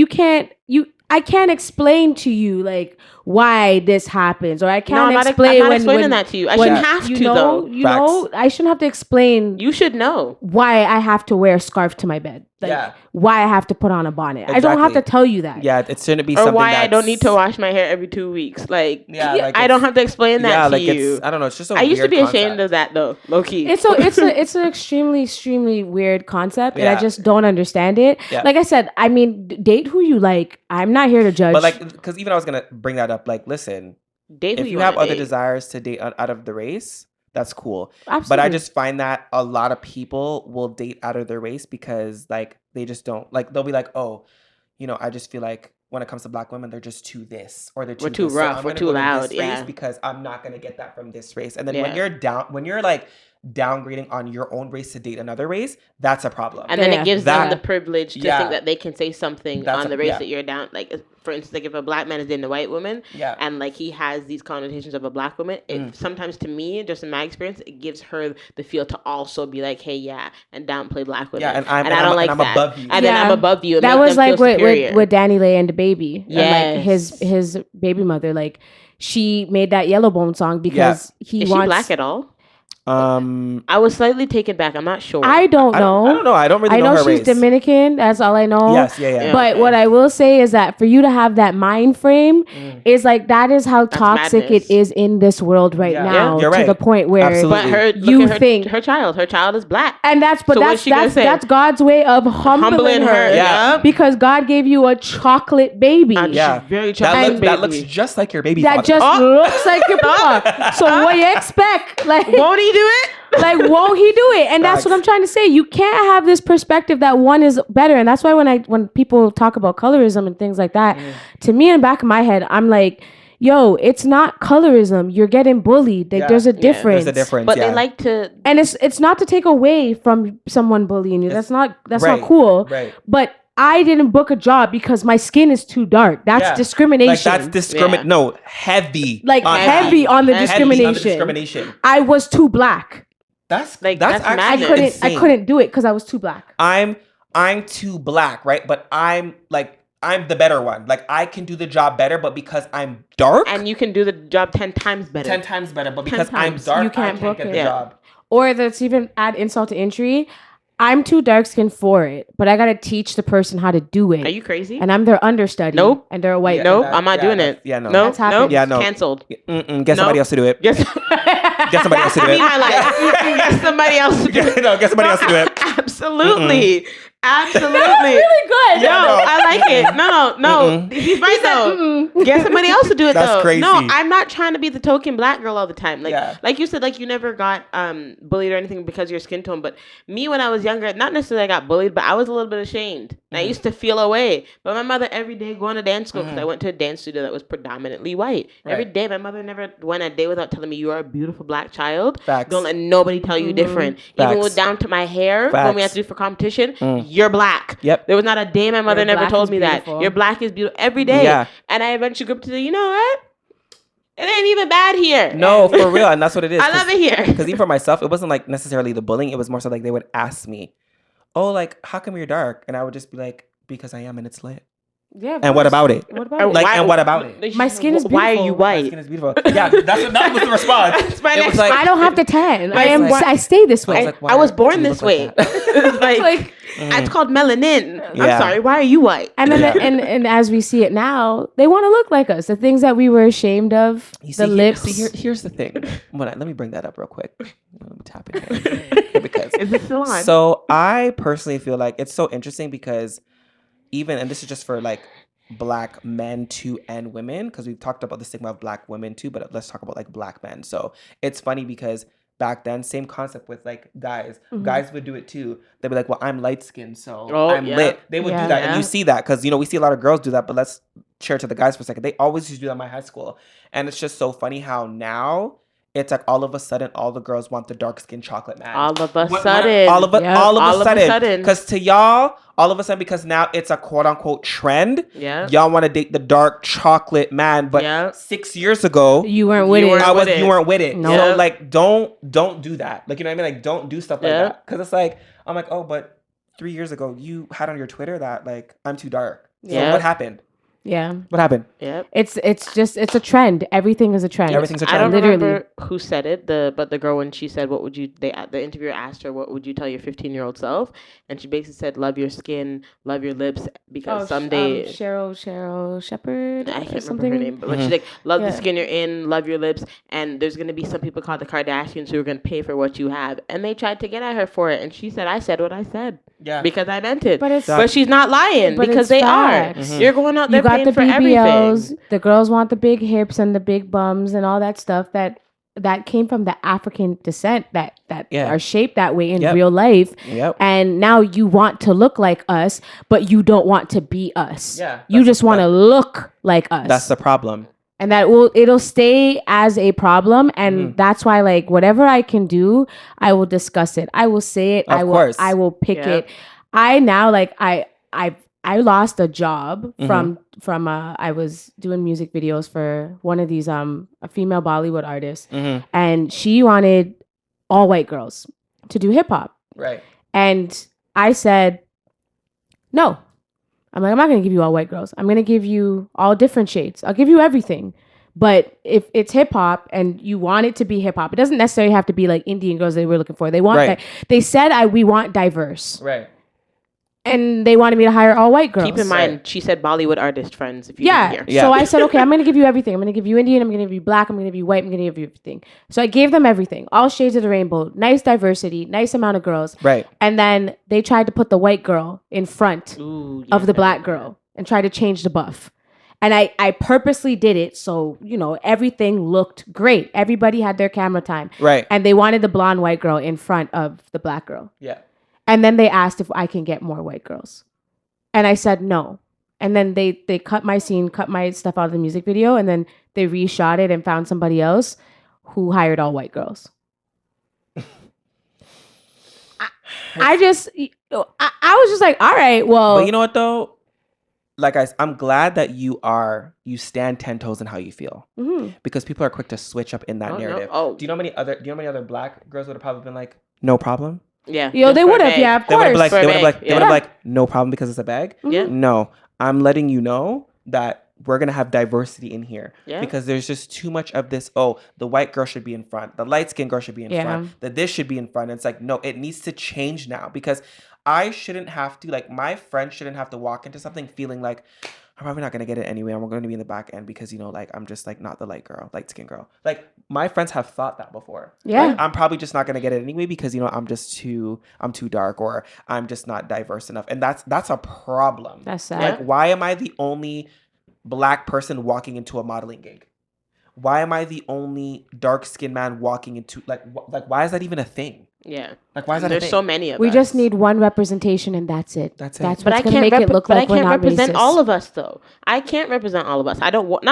I can't explain to you like why this happens, or I can't explain. I'm not explaining that to you. I shouldn't have to, though. You know, I shouldn't have to explain. You should know why I have to wear a scarf to my bed. Like, why I have to put on a bonnet. Exactly. I don't have to tell you that. Yeah, it shouldn't be or something. Or why I don't need to wash my hair every 2 weeks. Like, like I don't have to explain that to you. I don't know. It's just I used to be ashamed of that though, low key. It's an extremely weird concept, and I just don't understand it. Yeah. Like I said, I mean, date who you like. I'm not here to judge. But like, because even I was gonna bring that up. Like, listen, date if you have other desires to date out of the race, that's cool. Absolutely. But I just find that a lot of people will date out of their race because like they just don't like. They'll be like, oh, I just feel like when it comes to Black women, they're just too this or they're too this. rough. So I'm We're gonna too go to loud. this race Yeah. because I'm not gonna get that from this race. And then Yeah. when you're like downgrading on your own race to date another race, that's a problem. And then Yeah. it gives That- them the privilege to Yeah. think that they can say something That's on the a- race yeah. that you're down. Like, for instance, like if a Black man is dating a white woman, Yeah. and like he has these connotations of a Black woman, it sometimes, to me, just in my experience, it gives her the feel to also be like, hey, yeah, and downplay Black women. Yeah, and I don't like I'm that. above you. And then I'm above you. And that make was them like feel superior. with Danny Lay and the baby. Yes. And like his baby mother, like she made that Yellow Bone song because he Is wants. she Black at all? I I was slightly taken back. I'm not sure. I don't know. I don't know. I don't really I know know her she's race. Dominican. That's all I know. Yes, yeah. But okay. what I will say is that for you to have that mind frame is like that is how toxic madness. it is in this world right Yeah. now. Yeah, you're to right. the point where Absolutely. But You look at think- her child. Her child is Black. and that's So what's she gonna say? that's God's way of humbling her. Yeah. Because God gave you a chocolate baby. And Yeah. she's very that chocolate looks baby. just like your baby That father. just looks like your papa. So what you expect? Like Won't he do it? like won't he do it? And that's what I'm trying to say. You can't have this perspective that one is better. And that's why when people talk about colorism and things like that, to me in the back of my head, I'm like, yo, it's not colorism. You're getting bullied. Like, there's a difference. There's a difference. But yeah. they like to. And it's not to take away from someone bullying you. That's not right, cool. right. But I didn't book a job because my skin is too dark. That's discrimination. Like that's discrimination. Yeah. No, heavy. Like on heavy on the heavy discrimination. on the discrimination. I was too black. That's Like, that's that's actually madness. I insane. couldn't do it because I was too black. I'm too Black, right? But I'm the better one. Like I can do the job better, but because I'm dark, And you can do the job 10 times better. 10 times better. But 10 because I'm times. dark, You can't I book can't get it. the Yeah. job. Or let's even add insult to injury. I'm too dark skinned for it, but I gotta teach the person how to do it. Are you crazy? And I'm their understudy. Nope. And they're a white. Yeah, Nope, that- I'm not yeah, doing that- it. yeah, no. Nope, That's happened. nope. Yeah, no. Canceled. Get somebody else to do it. Yes. Get somebody else to do That's it. me, my life. Get somebody else to do it. No, get somebody else to do it. Absolutely. Absolutely. really good. No, no. I like it. No. He's right though. Get somebody else to do it That's though. crazy. No, I'm not trying to be the token Black girl all the time. Like Yeah. like you said, like you never got bullied or anything because of your skin tone. But me when I was younger, not necessarily I got bullied, but I was a little bit ashamed. And I used to feel away. But my mother every day going to dance school because I went to a dance studio that was predominantly white. Every Right. day my mother never went a day without telling me you are a beautiful Black child. Facts. Don't let nobody tell you different. Even Facts. with down to my hair when we had Facts. to do for competition, you're Black. Yep. There was not a day my mother Your never black told is me beautiful. that. Your Black is beautiful every day. Yeah. And I eventually grew up to the, you know what? It ain't even bad here. No, for real, and that's what it is. I love it here. Because even for myself, it wasn't like necessarily the bullying. It was more so like they would ask me, "Oh, like how come you're dark?" And I would just be like, "Because I am, and it's lit." Yeah. And what about it? What about it? Like, and what about it? My skin is Why are you beautiful. white? My skin is beautiful. Yeah, that was the response. That's my It next was like, I don't have to tan. I Like- am. like- I stay this way. I was like, why I was do born you this look like way. that? It's like, Like, it's called melanin. Yeah. I'm sorry. Why are you white? and then and as we see it now, they want to look like us. The things that we were ashamed of, the lips. Here's the thing. Let me bring that up real quick. Let me tap in here. Because Is it still on? So I personally feel like it's so interesting because even, and this is just for like Black men too and women, because we've talked about the stigma of Black women too, but let's talk about like Black men. So it's funny because back then, same concept with like guys. Guys would do it too. They'd be like, well, I'm light skinned, so I'm lit. They would do that. And you see that because, we see a lot of girls do that, but let's share it to the guys for a second. They always used to do that in my high school. And it's just so funny how now it's like all of a sudden all the girls want the dark skinned chocolate man. All of a sudden. All of a sudden. sudden. Because to y'all, all of a sudden, because now it's a quote unquote trend. Yeah. Y'all want to date the dark chocolate man. But 6 years ago, You weren't with it. you weren't with it. No. So like don't do that. Like, you know what I mean? Like don't do stuff like that. Because it's like, I'm like, oh, but 3 years ago you had on your Twitter that like I'm too dark. So Yeah. what happened? Yeah. What happened? Yep. It's a trend. Everything is a trend. Everything's a I don't trend. remember who said it. But the girl, when she said, "What would you?" The interviewer asked her, "What would you tell your 15-year-old self?" And she basically said, "Love your skin, love your lips, because someday." Cheryl Shepherd. I can't something. remember her name, but she's like, "Love Yeah. the skin you're in, love your lips." And there's gonna be some people called the Kardashians who are gonna pay for what you have, and they tried to get at her for it, and she said, "I said what I said." Yeah. Because I meant it. But But she's not lying But because it's they facts. are. You're going out there You got paying the for BBLs. everything. The girls want the big hips and the big bums and all that stuff that that came from the African descent that Yeah. are shaped that way in Yep. real life. Yep. And now you want to look like us, but you don't want to be us. Yeah, You just want to look like us. That's the problem. And it'll stay as a problem. And that's why, like, whatever I can do, I will discuss it. I will say it. Of course. I will pick Yeah. it. I now, like, I lost a job from I was doing music videos for one of these a female Bollywood artist, and she wanted all white girls to do hip hop. Right. And I said, no. I'm like, I'm not going to give you all white girls. I'm going to give you all different shades. I'll give you everything. But if it's hip hop and you want it to be hip hop, it doesn't necessarily have to be like Indian girls they were looking for. They want they said we want diverse. Right. And they wanted me to hire all white girls. Keep in mind, she said Bollywood artist friends. If you didn't hear. Yeah. So I said, okay, I'm going to give you everything. I'm going to give you Indian. I'm going to give you black. I'm going to give you white. I'm going to give you everything. So I gave them everything. All shades of the rainbow. Nice diversity. Nice amount of girls. Right. And then they tried to put the white girl in front of the black girl and try to change the buff. And I purposely did it so, you know, everything looked great. Everybody had their camera time. Right. And they wanted the blonde white girl in front of the black girl. Yeah. And then they asked if I can get more white girls. And I said no. And then they cut my scene, cut my stuff out of the music video, and then they reshot it and found somebody else who hired all white girls. I was just like, all right, well. But you know what though? Like I'm glad that you stand 10 toes in how you feel, because people are quick to switch up in that narrative. No. Do you know how many other black girls would have probably been like, no problem? Yeah. Yo, they would have, yeah, of course. They would have like, no problem because it's a bag. Yeah. No, I'm letting you know that we're gonna have diversity in here, Yeah. because there's just too much of this. Oh, the white girl should be in front. The light skinned girl should be in front. The this should be in front. And it's like, no, it needs to change now, because I shouldn't have to, like, my friend shouldn't have to walk into something feeling like, I'm probably not gonna get it anyway. I'm gonna be in the back end because, you know, like, I'm just like not the light skinned girl. Like, my friends have thought that before. Yeah. Like, I'm probably just not gonna get it anyway because, you know, I'm too dark, or I'm just not diverse enough. And that's a problem. That's sad. Like, why am I the only black person walking into a modeling gig? Why am I the only dark skinned man walking into, like why is that even a thing? Yeah. Like, why is that a There's thing? so many of us. We just need one representation and that's it. That's it. That's But what's I going to can't make it look like we're not represent racist. all of us, though. I can't represent all of us. I don't want,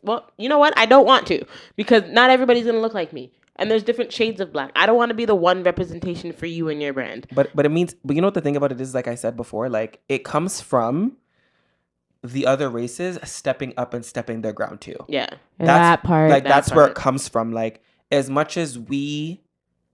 well, you know what? I don't want to, because not everybody's going to look like me. And there's different shades of black. I don't want to be the one representation for you and your brand. But you know what the thing about it is, like I said before, like, it comes from the other races stepping up and stepping their ground too. Yeah. That part. Like, that's part. where it comes from. Like, as much as we,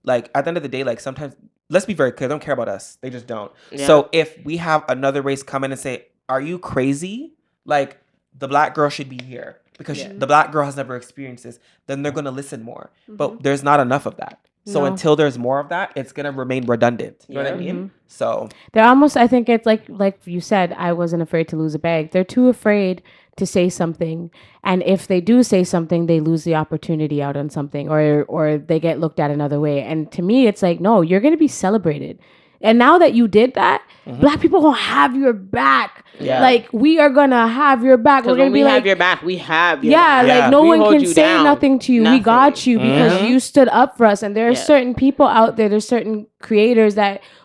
like, at the end of the day, like, sometimes, let's be very clear, they don't care about us. They just don't. Yeah. So if we have another race come in and say, are you crazy? Like, the black girl should be here because the black girl has never experienced this, then they're going to listen more. But there's not enough of that. So until there's more of that, it's going to remain redundant. You know what I mean? So they're almost, I think it's like you said, I wasn't afraid to lose a bag. They're too afraid to say something. And if they do say something, they lose the opportunity out on something, or they get looked at another way. And to me, it's like, no, you're going to be celebrated. And now that you did that, black people gonna have your back. Yeah. Like, we are gonna have your back. We're gonna when we be have like, your back, we have your back. like, no We one hold can you say down. nothing to you. We Nothing. got you because you stood up for us. And there are certain people out there, there's certain creators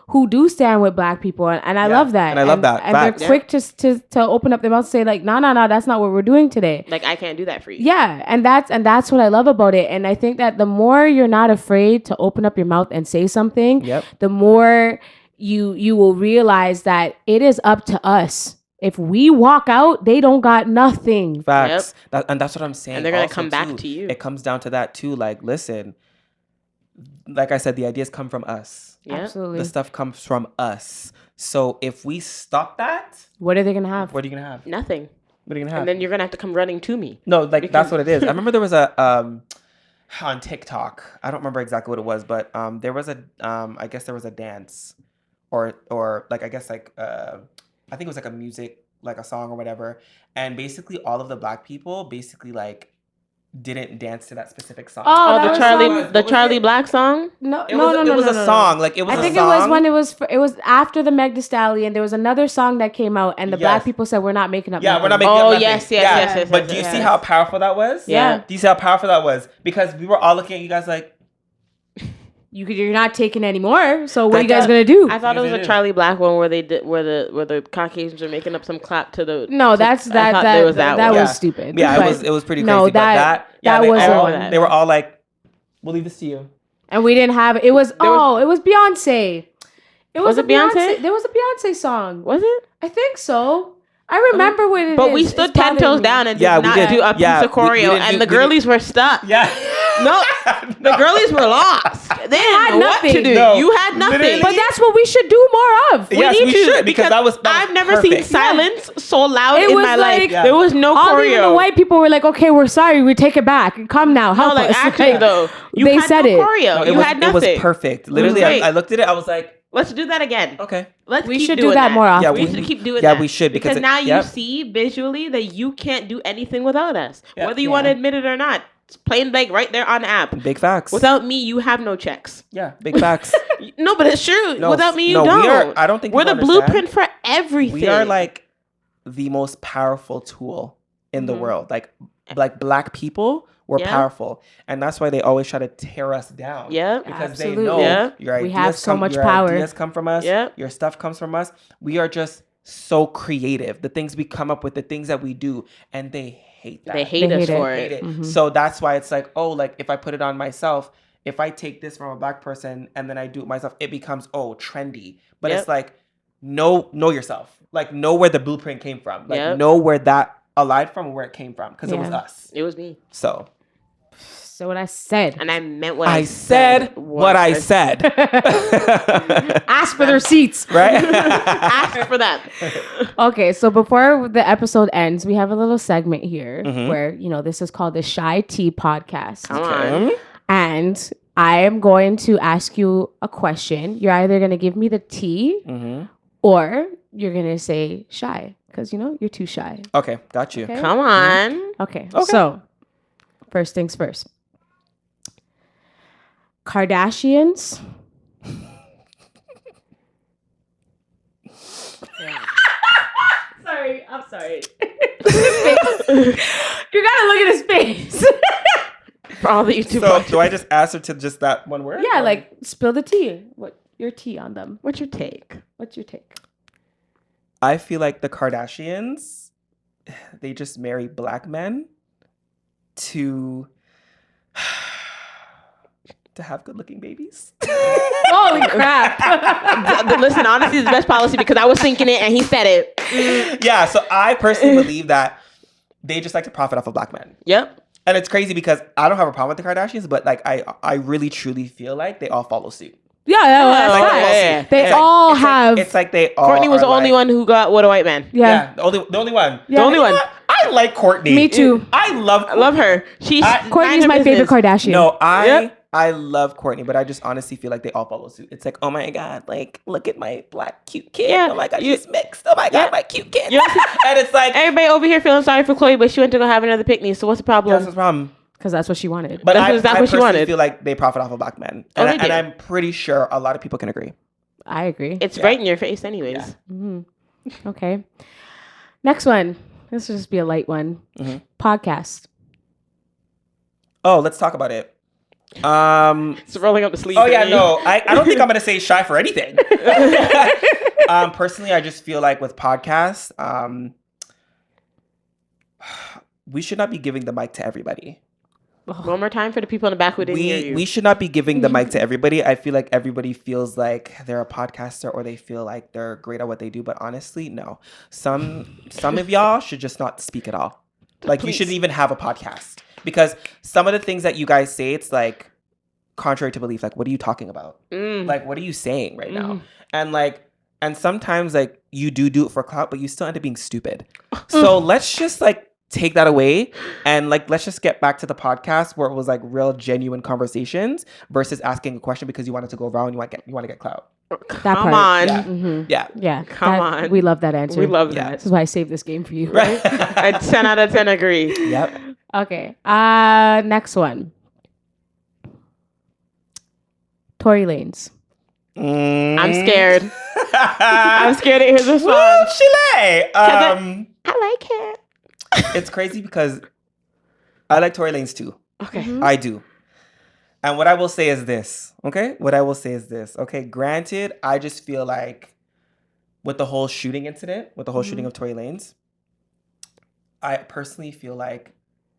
who do stand with black people, and I love that. And I love that. And Facts. they're quick to open up their mouth and say, like, no, that's not what we're doing today. Like, I can't do that for you. Yeah, and that's what I love about it. And I think that the more you're not afraid to open up your mouth and say something, the more you will realize that it is up to us. If we walk out, they don't got nothing. Facts. And that's what I'm saying. And they're going to also, come back too. to you. It comes down to that too. Like, listen, like I said, the ideas come from us. Yeah. Absolutely. The stuff comes from us. So if we stop that, What are they gonna have? what are you gonna have? Nothing. What are you gonna have? And then you're going to have to come running to me. No, like, that's what it is. I remember there was a on TikTok. I don't remember exactly what it was, but there was a I guess there was a dance or like, I guess, like I think it was like a music, like a song or whatever, and basically all of the black people basically like didn't dance to that specific song. Oh, the was Charlie Black song. No, It was a song. Like it was. I think a song. it was when it was after the Meg Thee Stallion. There was another song that came out, and the black people said, "We're not making up." Yeah, nothing. we're not making up nothing. Yes. But do you see how powerful that was? Yeah. Do you see how powerful that was? Because we were all looking at you guys like, you're not taking any more. So what are you guys gonna do? I thought it was a Charlie Black one where they did where the Caucasians are making up some clap to the. No, that was stupid. Yeah, it was pretty crazy. No, that was they were all like, "We'll leave this to you." And we didn't have it. Was Beyonce. It was a Beyonce? There was a Beyonce song. Was it? I think so. I remember when it But we stood 10 toes down and did not do a piece of choreo, and the girlies were stuck. Yeah. No, the girlies were lost. They had didn't know what to nothing. do. No, You had nothing. literally. But that's what we should do more of. Yes, we should, because that was I've never seen perfect. silence so loud It in was my like- life. Yeah. There was no All even the choreo. white people were like, "Okay, we're sorry. We take it back. Come now, No, help like us." actually though, you They had said no it. choreo. No, You had nothing. It was perfect. Literally, great. I looked at it. I was like, Let's do that again. okay. We should do that more often. Yeah, We should keep doing that. Yeah, we should because because now you see visually that you can't do anything without us, Yeah. whether you want to admit it or not. It's plain blank right there on the app. Big facts. Without me, you have no checks. Yeah, big facts. No, but it's true. No, Without me, you no, don't. I don't think we're the people blueprint for everything. We are like the most powerful tool in the world. Like black people were powerful, and that's why they always try to tear us down. Yeah, because absolutely. they know your we ideas have so much your power. Ideas come from us. Yeah, your stuff comes from us. We are just so creative. The things we come up with, the things that we do, and they hate that. They hate us for it. Mm-hmm. So that's why it's like, oh, like if I put it on myself, if I take this from a black person and then I do it myself, it becomes trendy. But it's like, know yourself. Like know where the blueprint came from. Like know where that aligned from, where it came from, because it was us. It was me. So what I said, and I meant what I said. What I said. Ask for the receipts, right? Ask for that. Okay, so before the episode ends, we have a little segment here where this is called the CheyTea podcast. Come on. And I am going to ask you a question. You're either going to give me the tea or you're going to say shy because, you're too shy. Okay, got you. Okay? Come on. Okay, so first things first. Kardashians. I'm sorry. You gotta look at his face. For all the YouTube So watchers. do I just answer to just that one word? Yeah, like spill the tea. What your tea on them? What's your take? I feel like the Kardashians, they just marry black men to have good-looking babies. Holy crap. Listen, honesty is the best policy because I was thinking it and he said it. Yeah, so I personally believe that they just like to profit off of black men. Yep. And it's crazy because I don't have a problem with the Kardashians, but like I really truly feel like they all follow suit. Yeah, that's Like, right. they They all it's have. It's like they all. Courtney was the only one who got with a white man. Yeah. The only one. Yeah. The only one. I like Courtney. Me too. I love her. She's Courtney's my favorite Kardashian. No, I love Courtney, but I just honestly feel like they all follow suit. It's like, oh my God, like, look at my black cute kid. Yeah. Oh my God, she's mixed. Oh my God, my cute kid. Yeah. And it's like, everybody over here feeling sorry for Chloe, but she went to go have another picnic. So what's the problem? that's the problem. Because that's what she wanted. But That's I what she personally wanted. feel like they profit off of black men. Oh, And, they do. I'm pretty sure a lot of people can agree. I agree. It's right in your face anyways. Yeah. Okay. Next one. This will just be a light one. Podcast. Oh, let's talk about it. It's rolling up the sleeve. Oh yeah, no, I don't think I'm gonna say shy for anything. Personally, I just feel like with podcasts, we should not be giving the mic to everybody. One more time for the people in the back who didn't hear you. We should not be giving the mic to everybody. I feel like everybody feels like they're a podcaster or they feel like they're great at what they do. But honestly, no. Some of y'all should just not speak at all. Like you shouldn't even have a podcast. Because some of the things that you guys say, it's like contrary to belief. Like, what are you talking about? Like, what are you saying right now? And sometimes like you do it for clout, but you still end up being stupid. So let's just like take that away and like let's just get back to the podcast where it was like real genuine conversations versus asking a question because you wanted to go around. You want to get clout. Come on. Yeah. Mm-hmm. Yeah. Come on. We love that answer. We love that. This is why I saved this game for you. Right. I 10 out of 10 agree. Yep. Okay. Next one. Tory Lanez. I'm scared. I'm scared to hear this Woo, one. Chile. I like him. It's crazy because I like Tory Lanez too. Okay. Mhm. I do. And what I will say is this, okay? What I will say is this, okay? Granted, I just feel like with the whole shooting incident, with the whole shooting of Tory Lanez, I personally feel like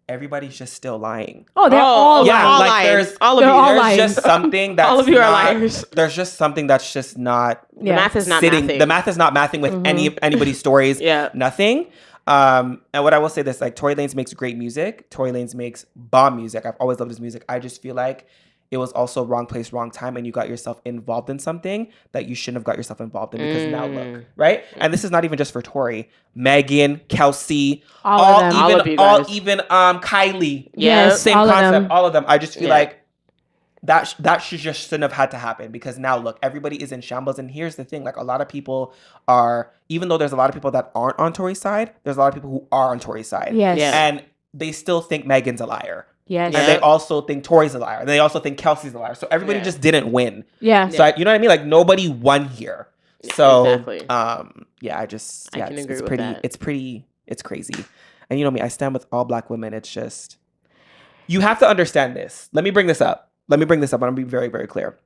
everybody's just still lying. Oh, they're all yeah, lying. all like lying. there's All of they're you. all there's lying. just something that's All of you are not- liars. There's just something that's just not The math is not sitting. mathing. The math is not mathing with anybody's stories. Yeah. Nothing. And what I will say this, like Tory Lanez makes great music. Tory Lanez makes bomb music. I've always loved his music. I just feel like it was also wrong place, wrong time, and you got yourself involved in something that you shouldn't have got yourself involved in because now look, right? And this is not even just for Tory, Megan, Kelsey, All of them. All of you guys. even Kylie. Yes, Same all of concept, them. all of them. I just feel Yeah. like that should just shouldn't have had to happen because now look, everybody is in shambles. And here's the thing, like a lot of people are, even though there's a lot of people that aren't on Tory's side, there's a lot of people who are on Tory's side. Yes. Yeah. And they still think Megan's a liar. Yes. Yeah. And they also think Tory's a liar. And they also think Kelsey's a liar. So everybody Yeah. just didn't win. Yeah. So you know what I mean? Like nobody won here. So exactly. yeah, I just I yeah, can it's, agree it's with pretty that. it's crazy. And you know me, I stand with all black women. It's just you have to understand this. Let me bring this up. I'm gonna be very, very clear.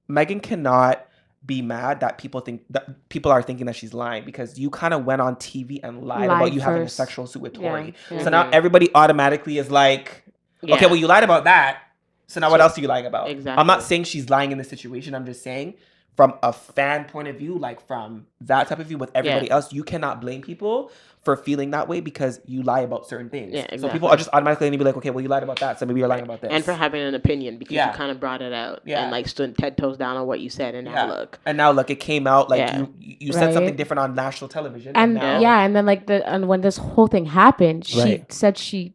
Megan cannot be mad that people are thinking that she's lying because you kind of went on TV and lied about you having a first. sexual suit with Tory. Yeah. So now everybody automatically is like, Yeah. okay, well, you lied about that. So now what else are you lying about? Exactly. I'm not saying she's lying in this situation. I'm just saying from a fan point of view, like from that type of view with everybody else, you cannot blame people for feeling that way because you lie about certain things. Yeah, So exactly. people are just automatically going to be like, okay, well, you lied about that. So maybe you're lying about this. And for having an opinion because Yeah. you kind of brought it out Yeah. and like stood 10 toes down on what you said and now look. And now look, it came out like Yeah. you said something Right. different on national television. And now, and then like and when this whole thing happened, she Right. said she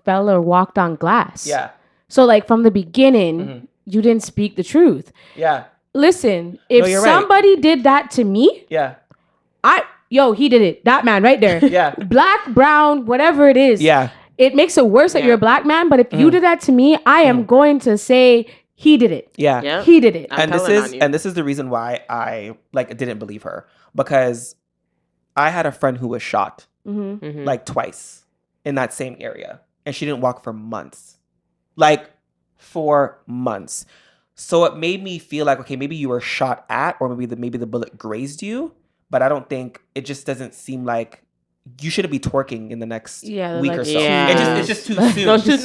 fell or walked on glass. Yeah. So like from the beginning, you didn't speak the truth. Yeah. Listen, if you're right. somebody did that to me, Yeah. he did it. That man right there. Yeah. Black, brown, whatever it is. Yeah. It makes it worse that you're a black man, but if you did that to me, I am going to say he did it. Yeah. Yeah. He did it. I'm And telling on you. this is the reason why I like didn't believe her because I had a friend who was shot Mhm. like twice in that same area and she didn't walk for months. Like for months. So it made me feel like, okay, maybe you were shot at or maybe the bullet grazed you, but I don't think it just doesn't seem like you shouldn't be twerking in the next week like or so. Yeah. It's just too soon. No, It's you're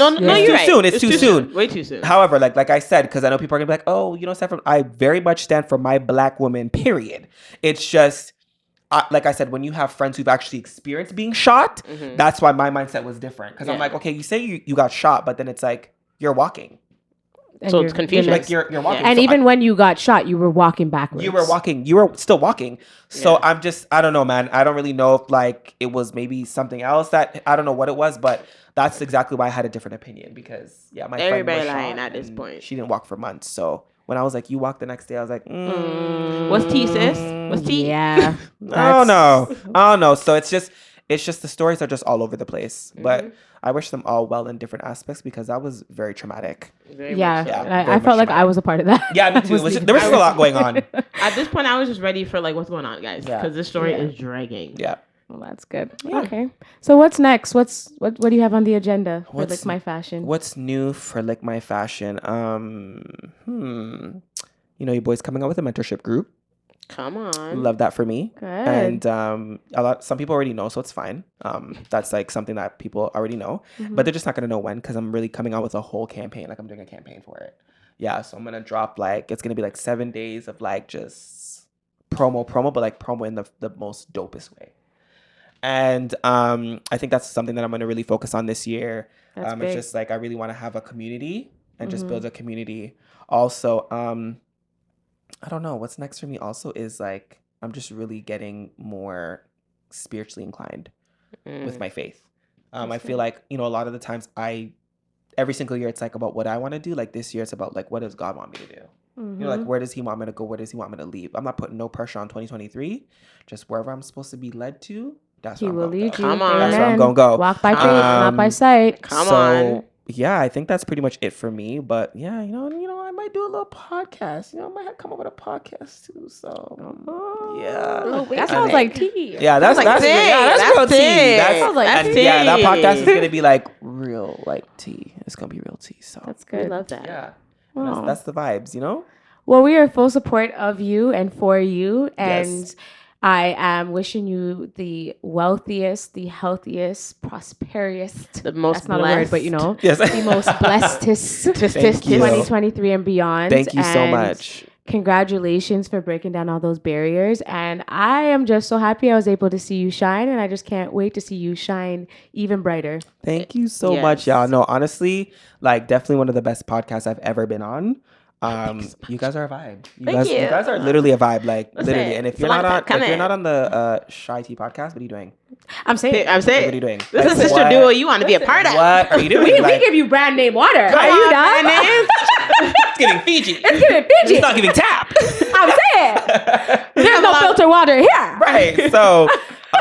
too right. soon. It's too soon. Way too soon. However, like I said, because I know people are gonna be like, oh, you don't stand for. I very much stand for my black woman. Period. It's just, like I said, when you have friends who've actually experienced being shot, that's why my mindset was different. Because I'm like, okay, you say you got shot, but then it's like you're walking. And So you're it's confusion. gonna- Like you're walking. and So even when you got shot, you were walking backwards. you were walking. You were still walking. So Yeah. I don't know, man. I don't really know if like it was maybe something else that I don't know what it was, but that's exactly why I had a different opinion because my friend Everybody was lying shot at this and point. She didn't walk for months. So when I was like, you walked the next day, I was like, What's tea, sis? What's tea? Yeah. I don't know. So it's just the stories are just all over the place. But I wish them all well in different aspects because that was very traumatic. Very Yeah. much so. Yeah. And very I felt much like I was a part of that. Yeah, me too. There was just a lot going on. At this point, I was just ready for like what's going on, guys, Yeah. because this story is dragging. Yeah. Well, that's good. Okay. So what's next? What do you have on the agenda for What's- Lick My Fashion? What's new for Lick My Fashion? You know, your boy's coming out with a mentorship group. Come on. Love that for me. Good. And some people already know, so it's fine. That's like something that people already know, but they're just not gonna know when because I'm really coming out with a whole campaign. Like I'm doing a campaign for it. Yeah, so I'm gonna drop like it's gonna be like 7 days of like just promo, but like promo in the most dopest way. And I think that's something that I'm gonna really focus on this year. That's It's big. just like I really want to have a community and just build a community. Also, I don't know what's next for me. Also, is like I'm just really getting more spiritually inclined with my faith. I feel like a lot of the times every single year it's like about what I want to do. Like this year it's about like what does God want me to do. Like where does He want me to go? Where does He want me to leave? I'm not putting no pressure on 2023. Just wherever I'm supposed to be led to, That's He where I'm will going, lead though. you. Come on. That's where I'm Amen. gonna go. Walk by faith, not by sight. Come so, on. Yeah, I think that's pretty much it for me. But yeah, I might do a little podcast. I might come up with a podcast too. So yeah, That sounds like tea. yeah, that's like that's tea. that's real That's tea. tea. Sounds like And tea. yeah, that podcast is gonna be like real like tea. It's gonna be real tea. So That's We good. love that. yeah, Wow. that's the vibes. Well, we are full support of you and for you. And Yes. I am wishing you the wealthiest, the healthiest, prosperiest. The most That's not a word, but Yes. the most blessedest Thank you. 2023 and beyond. Thank you so And much. Congratulations for breaking down all those barriers. And I am just so happy I was able to see you shine. And I just can't wait to see you shine even brighter. Thank you so Yes. much, y'all. No, honestly, like definitely one of the best podcasts I've ever been on. You guys are a vibe. You guys are literally a vibe, like literally. And if it's you're a not long on, time if you're not coming. on the CheyTea podcast, what are you doing? I'm saying. I'm Like, saying. what are you doing? This is a sister what? duo you want to be a part of. What are you doing? We Like, give you brand name water. Come Are you on, done? man. it's giving Fiji. It's giving Fiji. It's not giving tap. I'm saying. There's no filter water here. Right. So,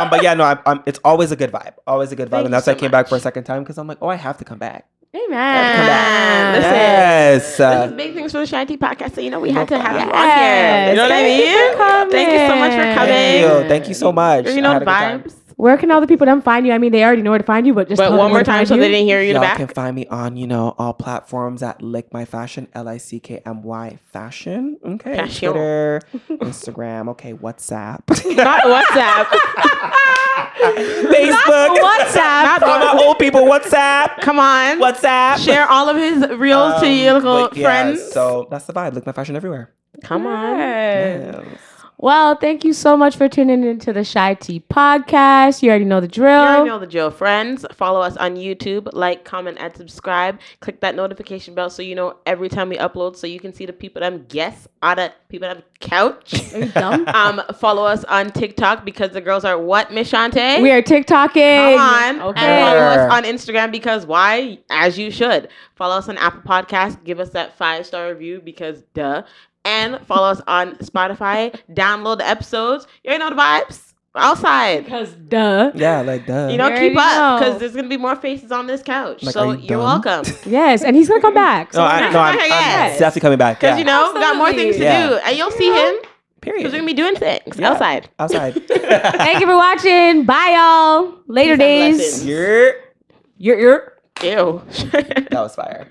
but yeah, no, I'm it's always a good vibe. Always a good vibe. Thank And that's you why I so came back for a much. second time because I'm like, oh, I have to come back. Amen. Come back. Listen. Yes. This is big things for the CheyTea podcast, so we had to have you on Yes. here. You know what I Thank you for mean? Thank you so much for coming. coming. Thank you so much. You I know had the a good time. vibes. Where can all the people then find you? I mean, they already know where to find you, but just But tell them one where more to time find so you. they didn't hear you in the Y'all back. can find me on, all platforms at LickMyFashion, LickMyFashion. Okay. Fashion. Twitter, Instagram. Okay. WhatsApp. Not WhatsApp. Facebook. WhatsApp. All my old people. WhatsApp. Come on. WhatsApp. Share all of his reels to your little But yeah, friends. So that's the vibe. LickMyFashion everywhere. Come on. Yes. Yes. Well, thank you so much for tuning into the CheyTea podcast. You already know the drill. You already know the drill, friends. Follow us on YouTube. Like, comment, and subscribe. Click that notification bell so you know every time we upload, so you can see the people that guests on the people that couch. Are you dumb? Follow us on TikTok because the girls are what, Miss Shantae? We are TikToking. Come on. Okay. And follow us on Instagram because why? As you should. Follow us on Apple Podcasts. Give us that 5-star review because duh. And follow us on Spotify. Download the episodes. You already know the vibes. We're outside. Because duh. Yeah, like duh. You know, You keep already up know. because there's gonna be more faces on this couch. Like, so are you you're dumb? welcome. Yes, and he's going to come back. So I'm Yes. definitely coming back. Because Yeah. we got more things to Yeah. do, and you'll see him because Period. we're gonna be doing things Yeah. outside. Outside. thank you for watching. Bye, y'all. Later Peace and days. blessings. You're. You're. Ew. That was fire.